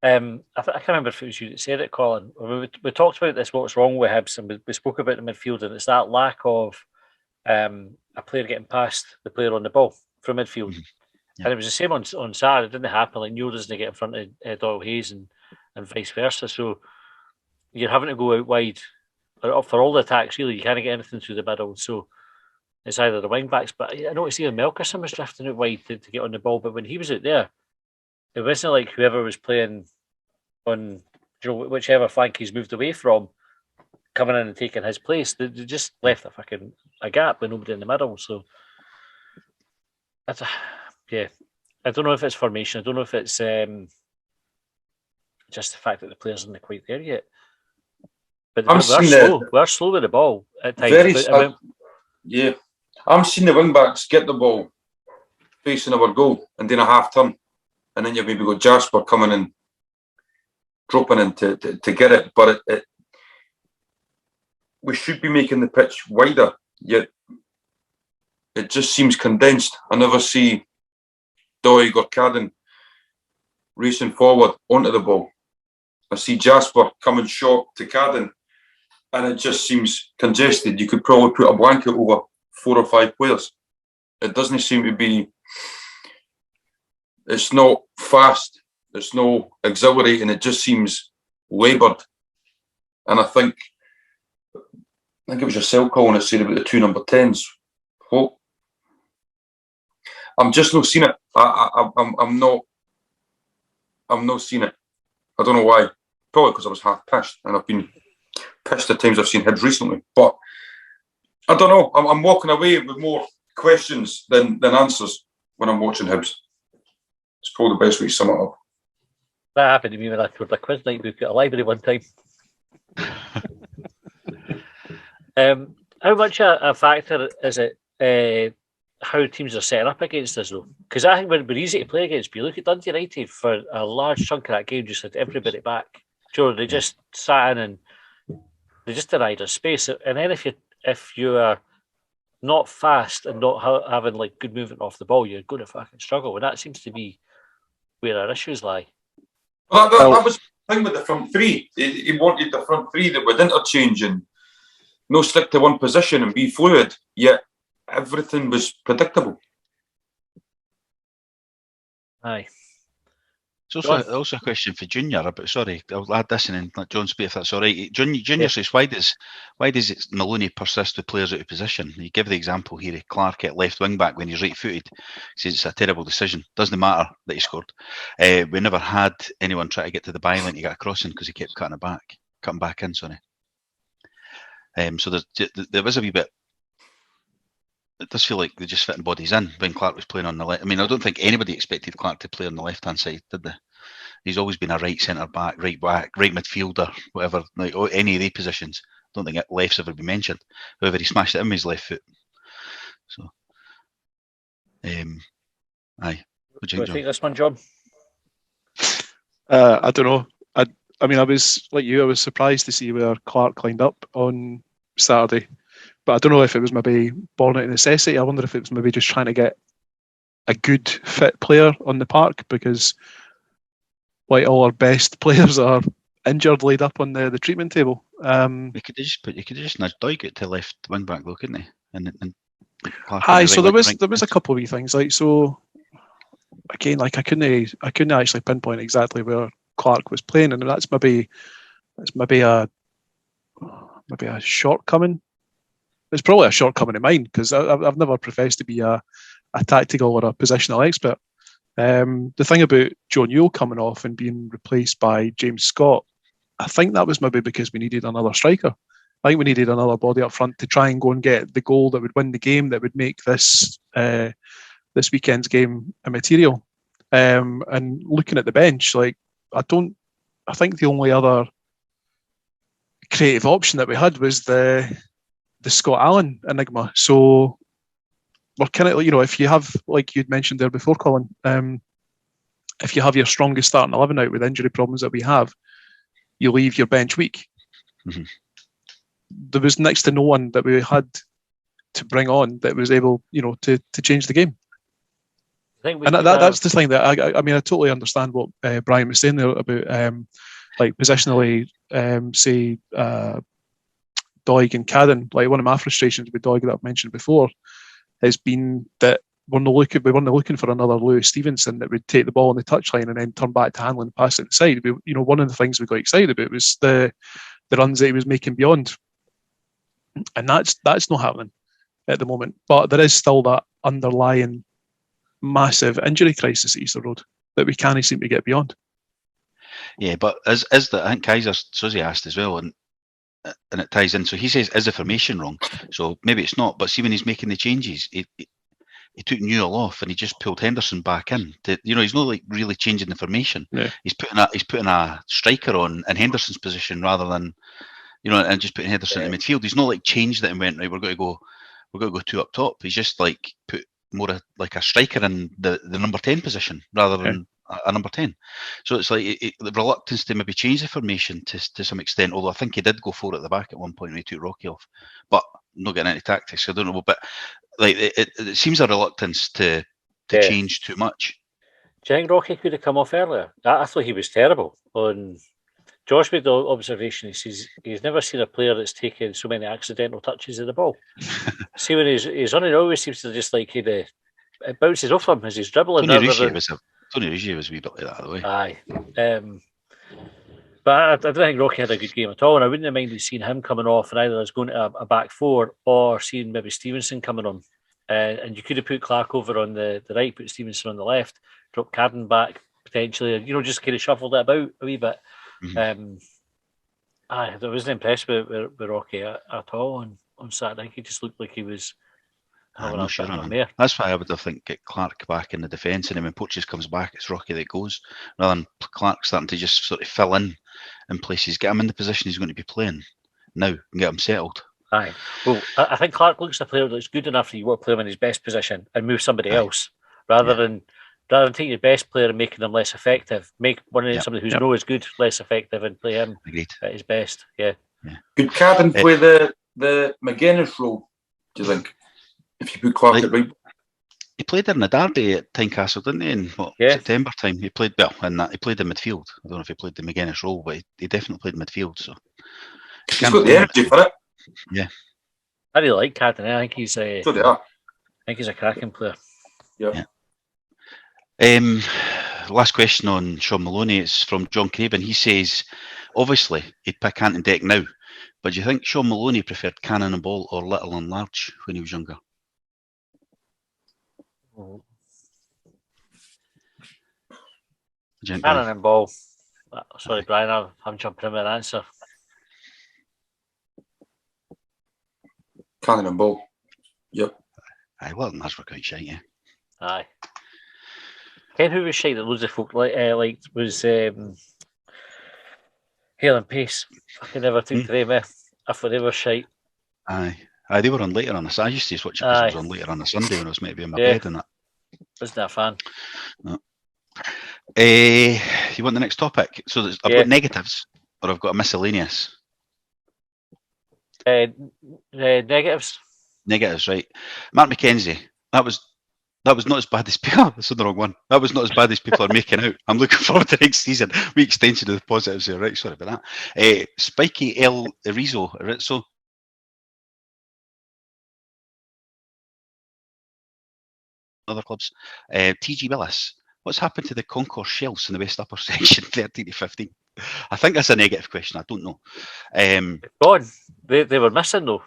I can't remember if it was you that said it, Colin. We talked about this, what's wrong with Hibs, and we spoke about the midfield, and it's that lack of a player getting past the player on the ball from midfield. Mm-hmm. Yeah. And it was the same on Saturday. It didn't happen. Like, Neil doesn't get in front of Doyle Hayes and vice versa. So you're having to go out wide for all the attacks, really. You can't get anything through the middle. So it's either the wing backs, but I noticed even Melkerson was drifting out wide to get on the ball. But when he was out there, it wasn't like whoever was playing on, whichever flank he's moved away from, coming in and taking his place. They just left a gap with nobody in the middle. So that's I don't know if it's formation. I don't know if it's just the fact that the players aren't quite there yet. But we're slow. We're slow with the ball at times. Yeah, I'm seeing the wing backs get the ball facing our goal and then a half turn. And then you've maybe got Jasper coming in, dropping in to get it. But we should be making the pitch wider, yet it just seems condensed. I never see Doig or Cadden racing forward onto the ball. I see Jasper coming short to Cadden, and it just seems congested. You could probably put a blanket over 4 or 5 players. It doesn't seem to be... It's not fast. It's not exhilarating. It just seems laboured. And I think it was yourself, Colin, that said about the 2 number 10s. Well, I'm just not seeing it. I'm not seeing it. I don't know why. Probably because I was half pissed, and I've been pissed at times I've seen Hibs recently. But I don't know. I'm walking away with more questions than answers when I'm watching Hibs. It's probably the best way to sum it up. That happened to me when I toured a quiz night book at a library one time. How much a factor is it how teams are setting up against us, though? Because I think we're easy to play against. But you look at Dundee United, for a large chunk of that game, just had everybody back. Sure, they just sat in and they just denied us space. And then if you are not fast and not having like good movement off the ball, you're going to fucking struggle. And that seems to be where our issues lie. Well, that was the thing with the front three. He wanted the front three that would interchange and no stick to one position and be fluid, yet everything was predictable. Aye. It's also a question for Junior. Sorry, I'll add this and then let John speak if that's all right. Junior says, why does Maloney persist with players out of position? You give the example here of Clark at left wing back when he's right-footed. He says it's a terrible decision. Doesn't matter that he scored. We never had anyone try to get to the byline to get a crossing because he kept cutting back in. Sorry. So there was a wee bit. It does feel like they're just fitting bodies in when Clark was playing on the left. I mean, I don't think anybody expected Clark to play on the left-hand side, did they? He's always been a right centre-back, right midfielder, whatever, like any of the positions. I don't think left's ever been mentioned. However, he smashed it in with his left foot. So, aye. What do Do you you think, think John? this one, John? I don't know. I mean, I was like you. I was surprised to see where Clark lined up on Saturday, but I don't know if it was maybe born out of necessity. I wonder if it was maybe just trying to get a good fit player on the park, because like all our best players are injured, laid up on the treatment table. You could have just nudged Doig to left wing back though, couldn't he? And Clark on Aye, the so right wing. there was a couple of wee things like, so again, like I couldn't actually pinpoint exactly where Clark was playing, and that's maybe a shortcoming. It's probably a shortcoming of mine, because I've never professed to be a tactical or a positional expert. The thing about Joe Newell coming off and being replaced by James Scott, I think that was maybe because we needed another striker. I think we needed another body up front to try and go and get the goal that would win the game, that would make this weekend's game immaterial. And looking at the bench, like I think the only other creative option that we had was the Scott Allen enigma. So we're kind of, if you have, like you'd mentioned there before, Colin, if you have your strongest starting 11 out with injury problems that we have, you leave your bench weak. Mm-hmm. There was next to no one that we had to bring on that was able, to change the game. I think And that's the thing that I mean, I totally understand what Brian was saying there about like positionally, say Doig and Cadden. Like one of my frustrations with Doig that I've mentioned before has been that we weren't looking for another Lewis Stevenson that would take the ball on the touchline and then turn back to handling and pass it inside. One of the things we got excited about was the runs that he was making beyond, and that's not happening at the moment. But there is still that underlying massive injury crisis at Easter Road that we can't seem to get beyond. Yeah, but I think Kaiser Suzy asked as well, and it ties in. So he says, is the formation wrong? So maybe it's not, but see when he's making the changes, he took Newell off and he just pulled Henderson back in. He's not like really changing the formation. Yeah. He's putting a striker on in Henderson's position rather than, and just putting Henderson in midfield. He's not like changed it and went, right, we're going to go two up top. He's just like put more like a striker in the number 10 position rather than a number 10. So it's like the reluctance to maybe change the formation to some extent, although I think he did go 4 at the back at one point when he took Rocky off. But I'm not getting into tactics, so I don't know. But like it seems a reluctance to change too much. Do you think Rocky could have come off earlier? I thought he was terrible. Josh made the observation, he says he's never seen a player that's taken so many accidental touches of the ball. See, when he's on, it always seems to just like it bounces off him as he's dribbling. Tony Ruggier was a wee bit like that, the way. Aye. But I don't think Rocky had a good game at all, and I wouldn't have minded seeing him coming off and either as going to a back four or seeing maybe Stevenson coming on. And you could have put Clark over on the right, put Stevenson on the left, drop Cadden back potentially, just kind of shuffled it about a wee bit. Mm-hmm. I wasn't impressed with Rocky at all on Saturday. He just looked like he was having a bit of a mare. That's why I would have get Clark back in the defence, and then when Poaches comes back, it's Rocky that goes, rather than Clark starting to just sort of fill in places, get him in the position he's going to be playing now and get him settled. Aye. Well, I think Clark looks a player that's good enough that you want to play him in his best position and move somebody else rather than taking your best player and making them less effective. Make somebody who's not as good less effective and play him at his best. Yeah. Could Cadden play the McGuinness role, do you think? If you put Clark at right? He played in the derby at Tynecastle, didn't he? In September time. He played he played in midfield. I don't know if he played the McGuinness role, but he definitely played midfield. So he's got the energy for it. Yeah. I really like Cadden. I think he's a cracking player. Yeah. Last question on Sean Maloney. It's from John Craven. He says, obviously, he'd pick Ant and Deck now, but do you think Sean Maloney preferred cannon and ball or little and large when he was younger? Cannon and ball. Sorry, Brian, I'm jumping in with an answer. Cannon and ball. Yep. Aye, well, that's quite shite, yeah. Aye. Ken, who was shite that loads of folk liked was Hale and Pace. I never took to them. I thought they were shite. Aye, they were on later on a Sunday. I used to watch it because it was on later on a Sunday when I was maybe in my bed and that. Wasn't a fan. No. You want the next topic? So I've got negatives, or I've got a miscellaneous. Negatives. Negatives, right? Mark McKenzie. That was not as bad as people. That's the wrong one. That was not as bad as people are making out. I'm looking forward to next season. We extension of the positives here, right? Sorry about that. Spiky El Rizzo. Other clubs. TG Willis. What's happened to the concourse shelves in the West Upper section, 13 to 15? I think that's a negative question. I don't know. Gone. They were missing though.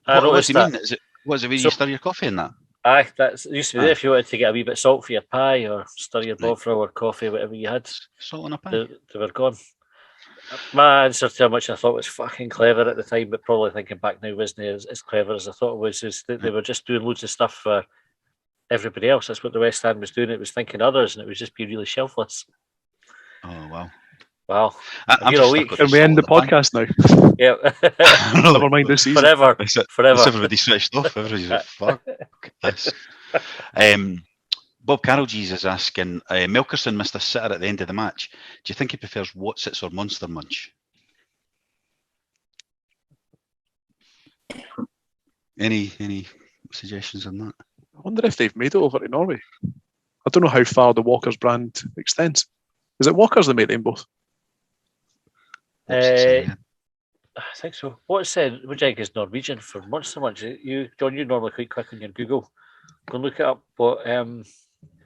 What do you mean? Is it where you stir your coffee in that? Aye, that used to be there if you wanted to get a wee bit of salt for your pie or stir your bofra or coffee, whatever you had. Salt on a pie? They were gone. My answer to how much I thought was fucking clever at the time, but probably thinking back now wasn't as clever as I thought it was, is that they were just doing loads of stuff for everybody else. That's what the West Ham was doing. It was thinking others, and it was just being really shelfless. Oh, wow. Wow. Can we end the podcast now? Yeah. Never mind this season. Forever. Forever. Everybody switched off. Everybody's like, fuck this. Bob Carroll-Gees is asking, Melkerson missed a sitter at the end of the match. Do you think he prefers Watsits or Monster Munch? Any suggestions on that? I wonder if they've made it over to Norway. I don't know how far the Walker's brand extends. Is it Walker's that make them both? I think so. What do you think is Norwegian for Monster Munch? John, you're normally quite quick on your Google. Go and look it up. What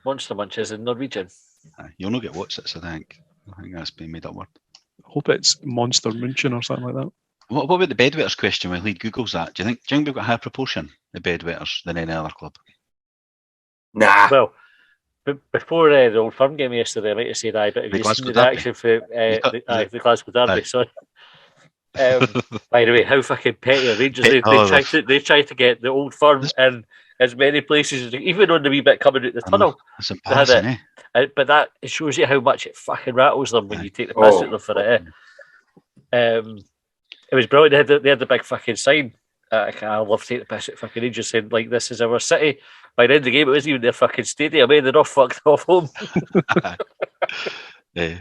Monster Munch is in Norwegian. You'll not get Watsits, I think. I think that's been made up word. I hope it's Monster Munchen or something like that. What about the bedwetters question when Lead Googles that? Do you think we've got a higher proportion of bedwetters than any other club? Nah. Well, before the Old Firm game yesterday, I might have said aye, but have you seen the reaction for the Glasgow Derby? Sorry. By the way, how fucking petty are Rangers? They tried to get the Old Firm in as many places, even on the wee bit coming out the tunnel. That's embarrassing, but that it shows you how much it fucking rattles them when you take the piss out of them for it. It was brilliant. They had the big fucking sign. I love to take the piss out of fucking Rangers saying, like, this is our city. By the end of the game, it wasn't even their fucking stadium. They're all fucked off home. Yeah.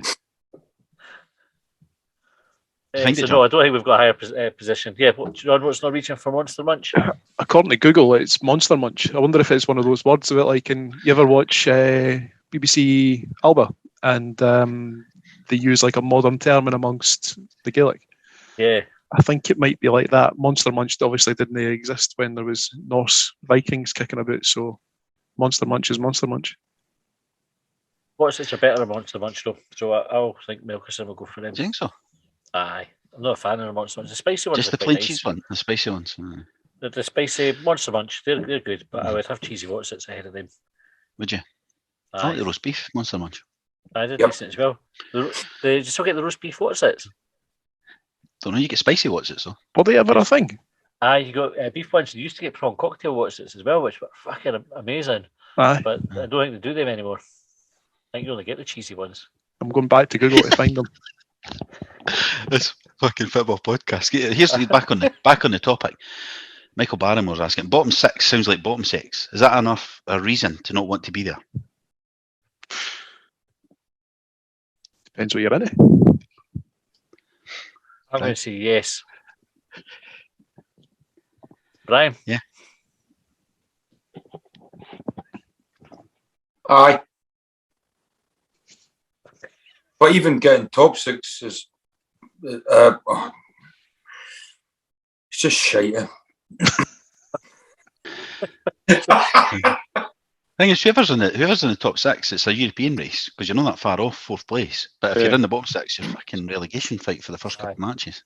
No, I don't think we've got a higher position. Yeah, John, what's Norwegian for Monster Munch? According to Google, it's Monster Munch. I wonder if it's one of those words about like, you ever watch BBC Alba and they use like a modern term in amongst the Gaelic? Yeah. I think it might be like that. Monster Munch obviously didn't exist when there was Norse Vikings kicking about, so Monster Munch is Monster Munch. What's such a better Monster Munch though? So I'll think Melkerson will go for them. Do you think so? Aye. I'm not a fan of the Monster Munch. The spicy ones just the plain cheese one, the spicy ones. The spicy Monster Munch, they're good, but I would have cheesy Watsits ahead of them. Would you? Aye. I like the roast beef Monster Munch. I did decent as well. Did you still get the roast beef Watsits? Don't know, you get spicy Watsits though. Were they ever a thing? Aye, you got beef ones. You used to get prawn cocktail Watsits as well, which were fucking amazing. Aye. But I don't think they do them anymore. I think you only get the cheesy ones. I'm going back to Google to find them. This fucking football podcast. Here's back on the topic. Michael Barrymore's asking, bottom six sounds like bottom six. Is that enough a reason to not want to be there? Depends what you're in it. I'm going to say yes. Brian? Yeah. Aye. But even getting top six is it's just shite. Thing is, whoever's in the top six, it's a European race because you're not that far off fourth place. But if you're in the bottom six, you're fucking relegation fight for the first couple of matches.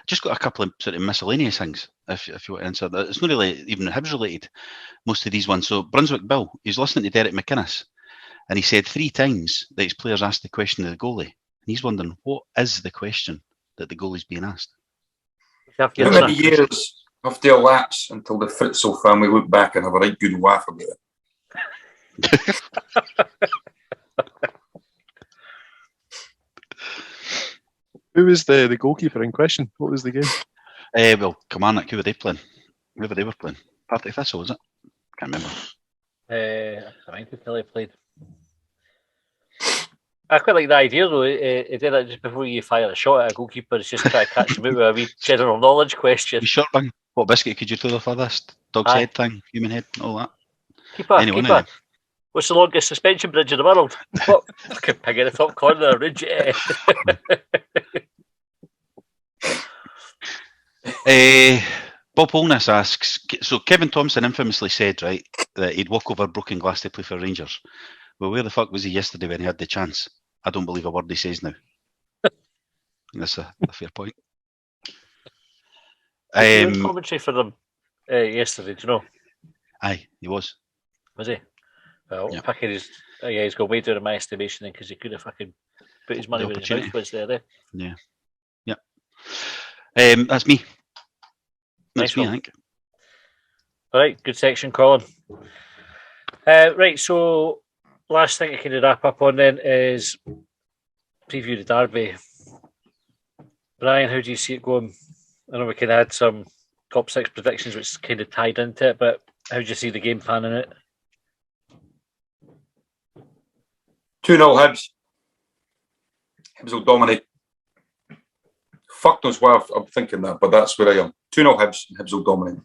Just got a couple of sort of miscellaneous things, if you want to answer that. It's not really even Hibs related, most of these ones. So Brunswick Bill, he's listening to Derek McInnes, and he said 3 times that his players asked the question of the goalie. And he's wondering, what is the question that the goalie's being asked? How many years have to elapse until the Fritzl family look back and have a right good laugh about it? Who was the goalkeeper in question? What was the game? Well, Kilmarnock, who were they playing? Whoever they were playing. Partick Thistle, was it? Can't remember. I think we Kelly played. I quite like the idea though. It did that just before you fire a shot at a goalkeeper. It's just try to catch them out with a wee general knowledge question. You short bang. What biscuit could you do the furthest? Dog's Aye. head thing, human head, all that. Keeper. What's the longest suspension bridge in the world? What? Fucking pig in the top corner of the ridge. Bob Holness asks, so Kevin Thompson infamously said, right, that he'd walk over broken glass to play for Rangers. Well, where the fuck was he yesterday when he had the chance? I don't believe a word he says now. That's a fair point. Commentary for them yesterday, do you know? Aye, he was. Was he? Well, Yeah. picking he's got way down in my estimation because he could have fucking put his money where his mouth was there. Yeah. That's me. That's Nice me, one. I think. All right, good section, Colin. Right, so last thing I can wrap up on then is preview the derby. Brian, how do you see it going? I know we can add some top six predictions, which is kind of tied into it, but how do you see the game plan in it? 2-0 Hibs. Hibs will dominate. Fuck knows why I'm thinking that, but that's where I am. 2-0 Hibs, and Hibs will dominate.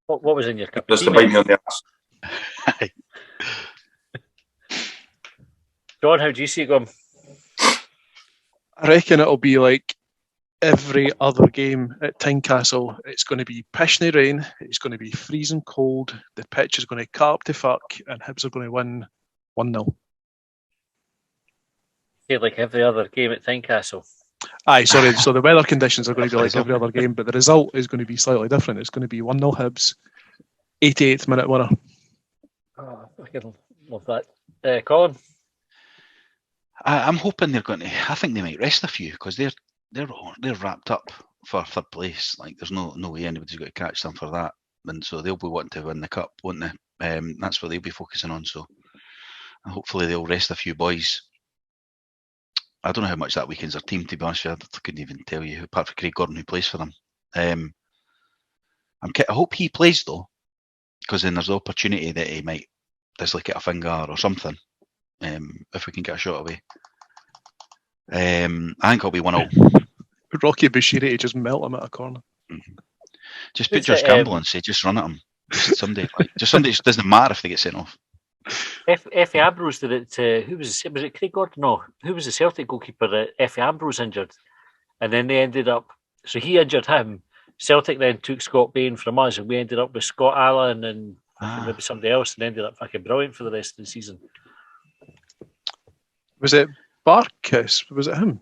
What was in your cup? Just to bite me on the ass. John, how do you see it going? I reckon it'll be like every other game at Tynecastle. It's going to be pissing rain. It's going to be freezing cold. The pitch is going to cut up to fuck, and Hibs are going to win 1-0. Yeah, like every other game at Tynecastle. Aye, sorry. So the weather conditions are going to be like every other game, but the result is going to be slightly different. It's going to be 1-0 Hibs, 88th minute winner. Oh, I fucking love that. Colin? I'm hoping they're going to. I think they might rest a few because they're wrapped up for third place. Like there's no way anybody's going to catch them for that, and so they'll be wanting to win the cup, won't they? That's what they'll be focusing on. So hopefully they'll rest a few boys. I don't know how much that weaken's their team, to be honest with you. I couldn't even tell you, apart from Craig Gordon, who plays for them. I hope he plays, though, because then there's the opportunity that he might dislocate a finger or something, if we can get a shot away. I think it'll be 1-0. Rocky Bushiri to just melt him at a corner. Mm-hmm. Just put Josh Campbell and say, just run at him. Somebody doesn't matter if they get sent off. Effie Ambrose did it to, who was it Craig Gordon? No, who was the Celtic goalkeeper that Effie Ambrose injured? And then they ended up, so he injured him. Celtic then took Scott Bain from us, and we ended up with Scott Allen and maybe somebody else, and ended up fucking brilliant for the rest of the season. Was it Barkis? Was it him?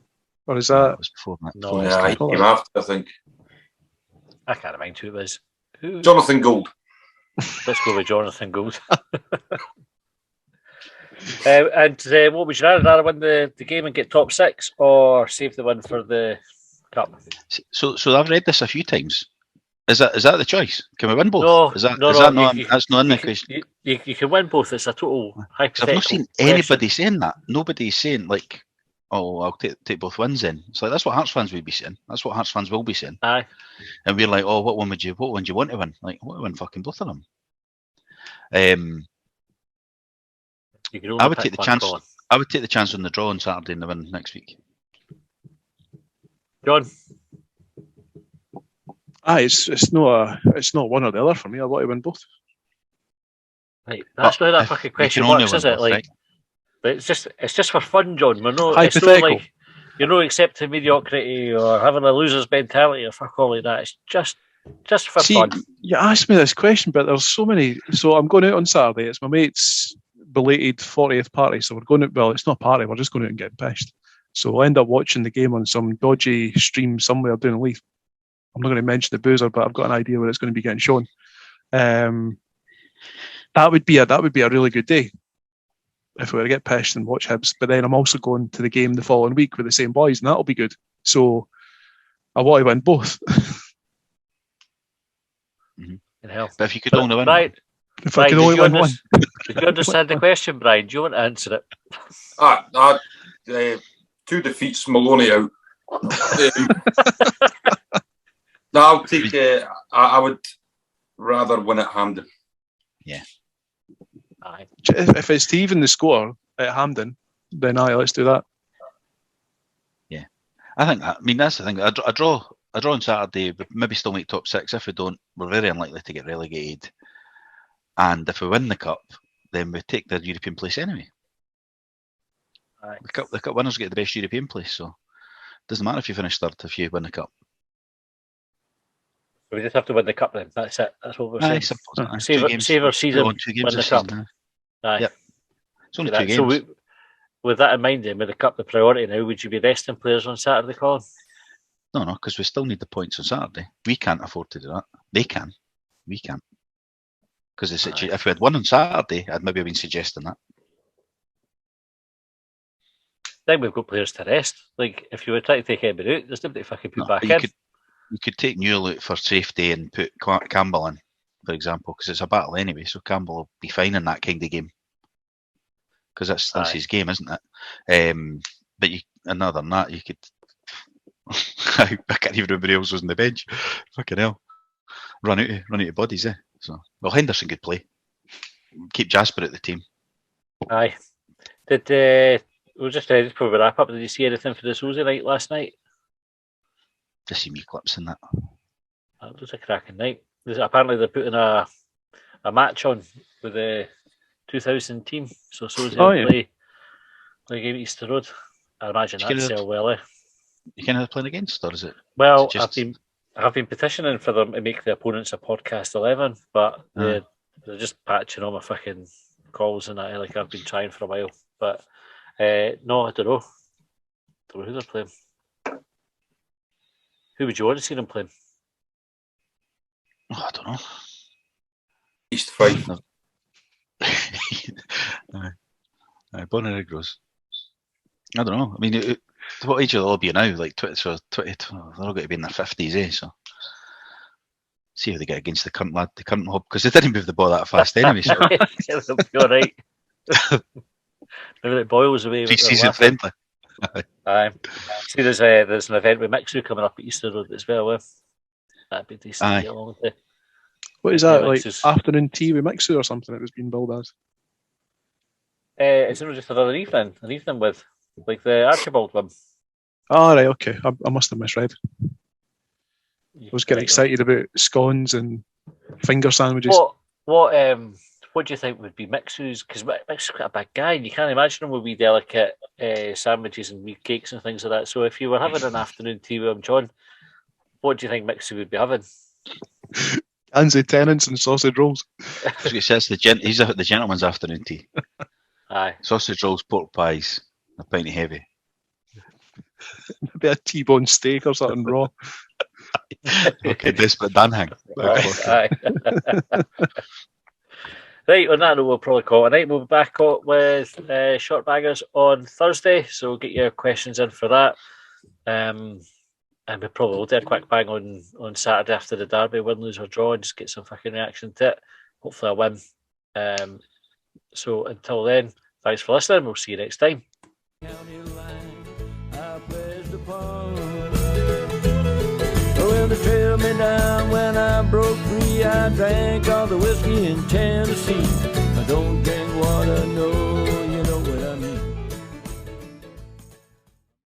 Or is that? It was before that. No, Yeah, he came after, I think. I can't remember who it was. Who? Jonathan Gould. Let's go with Jonathan Gould. And what would you rather win the game and get top six, or save the win for the cup? So I've read this a few times. Is that the choice? Can we win both? No, is that no, not? you, that's not in the question. You can win both. It's a total hypothetical. I've not seen anybody saying that. Nobody's saying like, "Oh, I'll take both wins." In it's like that's what Hearts fans would be saying. That's what Hearts fans will be saying. Aye, and we're like, "Oh, what one do you want to win?" Like, I want to win fucking both of them. I would take the chance. Colin. I would take the chance on the draw on Saturday and the win next week. John, it's not one or the other for me. I want to win both. Right, that's not how that fucking question works, is it? Like, right? But it's just for fun, John. We're not. It's not like you're not accepting mediocrity or having a loser's mentality or fuck all like that. It's just for fun. You asked me this question, but there's so many. So I'm going out on Saturday. It's my mate's belated 40th party, so we're going out. Well, it's not a party. We're just going out and getting pissed. So we'll end up watching the game on some dodgy stream somewhere down in Leith. I'm not going to mention the boozer, but I've got an idea where it's going to be getting shown. That would be a really good day if we were to get pissed and watch Hibs. But then I'm also going to the game the following week with the same boys, and that'll be good. So I want to win both. Mm-hmm. Hell. But if you could only win, right? If I could only win one. Did you understand the question, Brian? Do you want to answer it? 2 defeats Maloney out. No, I'll take. I would. rather win at Hampden. Aye. If it's to even the score at Hampden, then aye, let's do that. I think that. I mean, that's the thing. A draw on Saturday, we maybe still make top 6. If we don't, we're very unlikely to get relegated. And if we win the cup, then we take the European place anyway. Aye. The cup winners get the best European place, so it doesn't matter if you finish third if you win the cup. We just have to win the cup then. That's it. That's what we're saying. Save our season, win 2 games win the cup. Aye. Yep. It's only 2 games. So with that in mind, then, with the cup the priority now, would you be resting players on Saturday, Colin? No, because we still need the points on Saturday. We can't afford to do that. They can. We can't. Because if we had won on Saturday, I'd maybe have been suggesting that. Then we've got players to rest. Like, if you were trying to take anybody out, there's nobody to fucking put back in. You could take Newell out for safety and put Campbell in, for example, because it's a battle anyway, so Campbell will be fine in that kind of game. Because that's his game, isn't it? But other than that, you could... I can't even remember who else was on the bench. Fucking hell. Run out of bodies, eh? So, well, Henderson could play. Keep Jasper at the team. Aye. We'll just before we wrap up, did you see anything for the Susie night last night? Just see me clips in that. That was a cracking night. Apparently they're putting a match on with the 2000 team, so Susie will play a game at Easter Road. I imagine that'd sell well, eh? You kind of playing against, or is it? Well, I've been petitioning for them to make the opponents a podcast 11, but they're just patching all my fucking calls and that. Like I've been trying for a while, but no, I don't know. Don't know who they're playing. Who would you want to see them playing? Oh, I don't know. East Fife. Bonner Gross. I don't know. I mean, what age will they all be now? Like 20, so 20, they're all going to be in their 50s, eh? So see how they get against the current lad, the current hub, because they didn't move the ball that fast anyway. So they'll be all right. Maybe it boils away. Pre-season friendly. See, there's an event with Mixu coming up at Easter Road as well. That'd be decent to get along to. What is that, like afternoon tea with Mixu or something it was being billed as? It's not just another evening, with like the Archibald one. Oh, right, okay. I must have misread. I was getting excited about scones and finger sandwiches. What do you think would be Mixu's? Because Mixu's quite a big guy, and you can't imagine him with wee delicate sandwiches and wee cakes and things like that. So if you were having an afternoon tea with him, John, what do you think Mixu would be having? Anzi tenants and sausage rolls. He says he's the gentleman's afternoon tea. Aye. Sausage rolls, pork pies, a pint of heavy. Maybe a T-bone steak or something raw. Okay, desperate Danhang. Aye. Right, on that note, we'll probably call it a night. We'll be back with Short Bangers on Thursday, so get your questions in for that. And we probably will do a quick bang on Saturday after the derby, win, lose or draw, and just get some fucking reaction to it. Hopefully a win. So until then, thanks for listening. We'll see you next time. Well, they trailed me down when I broke free. I drank all the whiskey in Tennessee.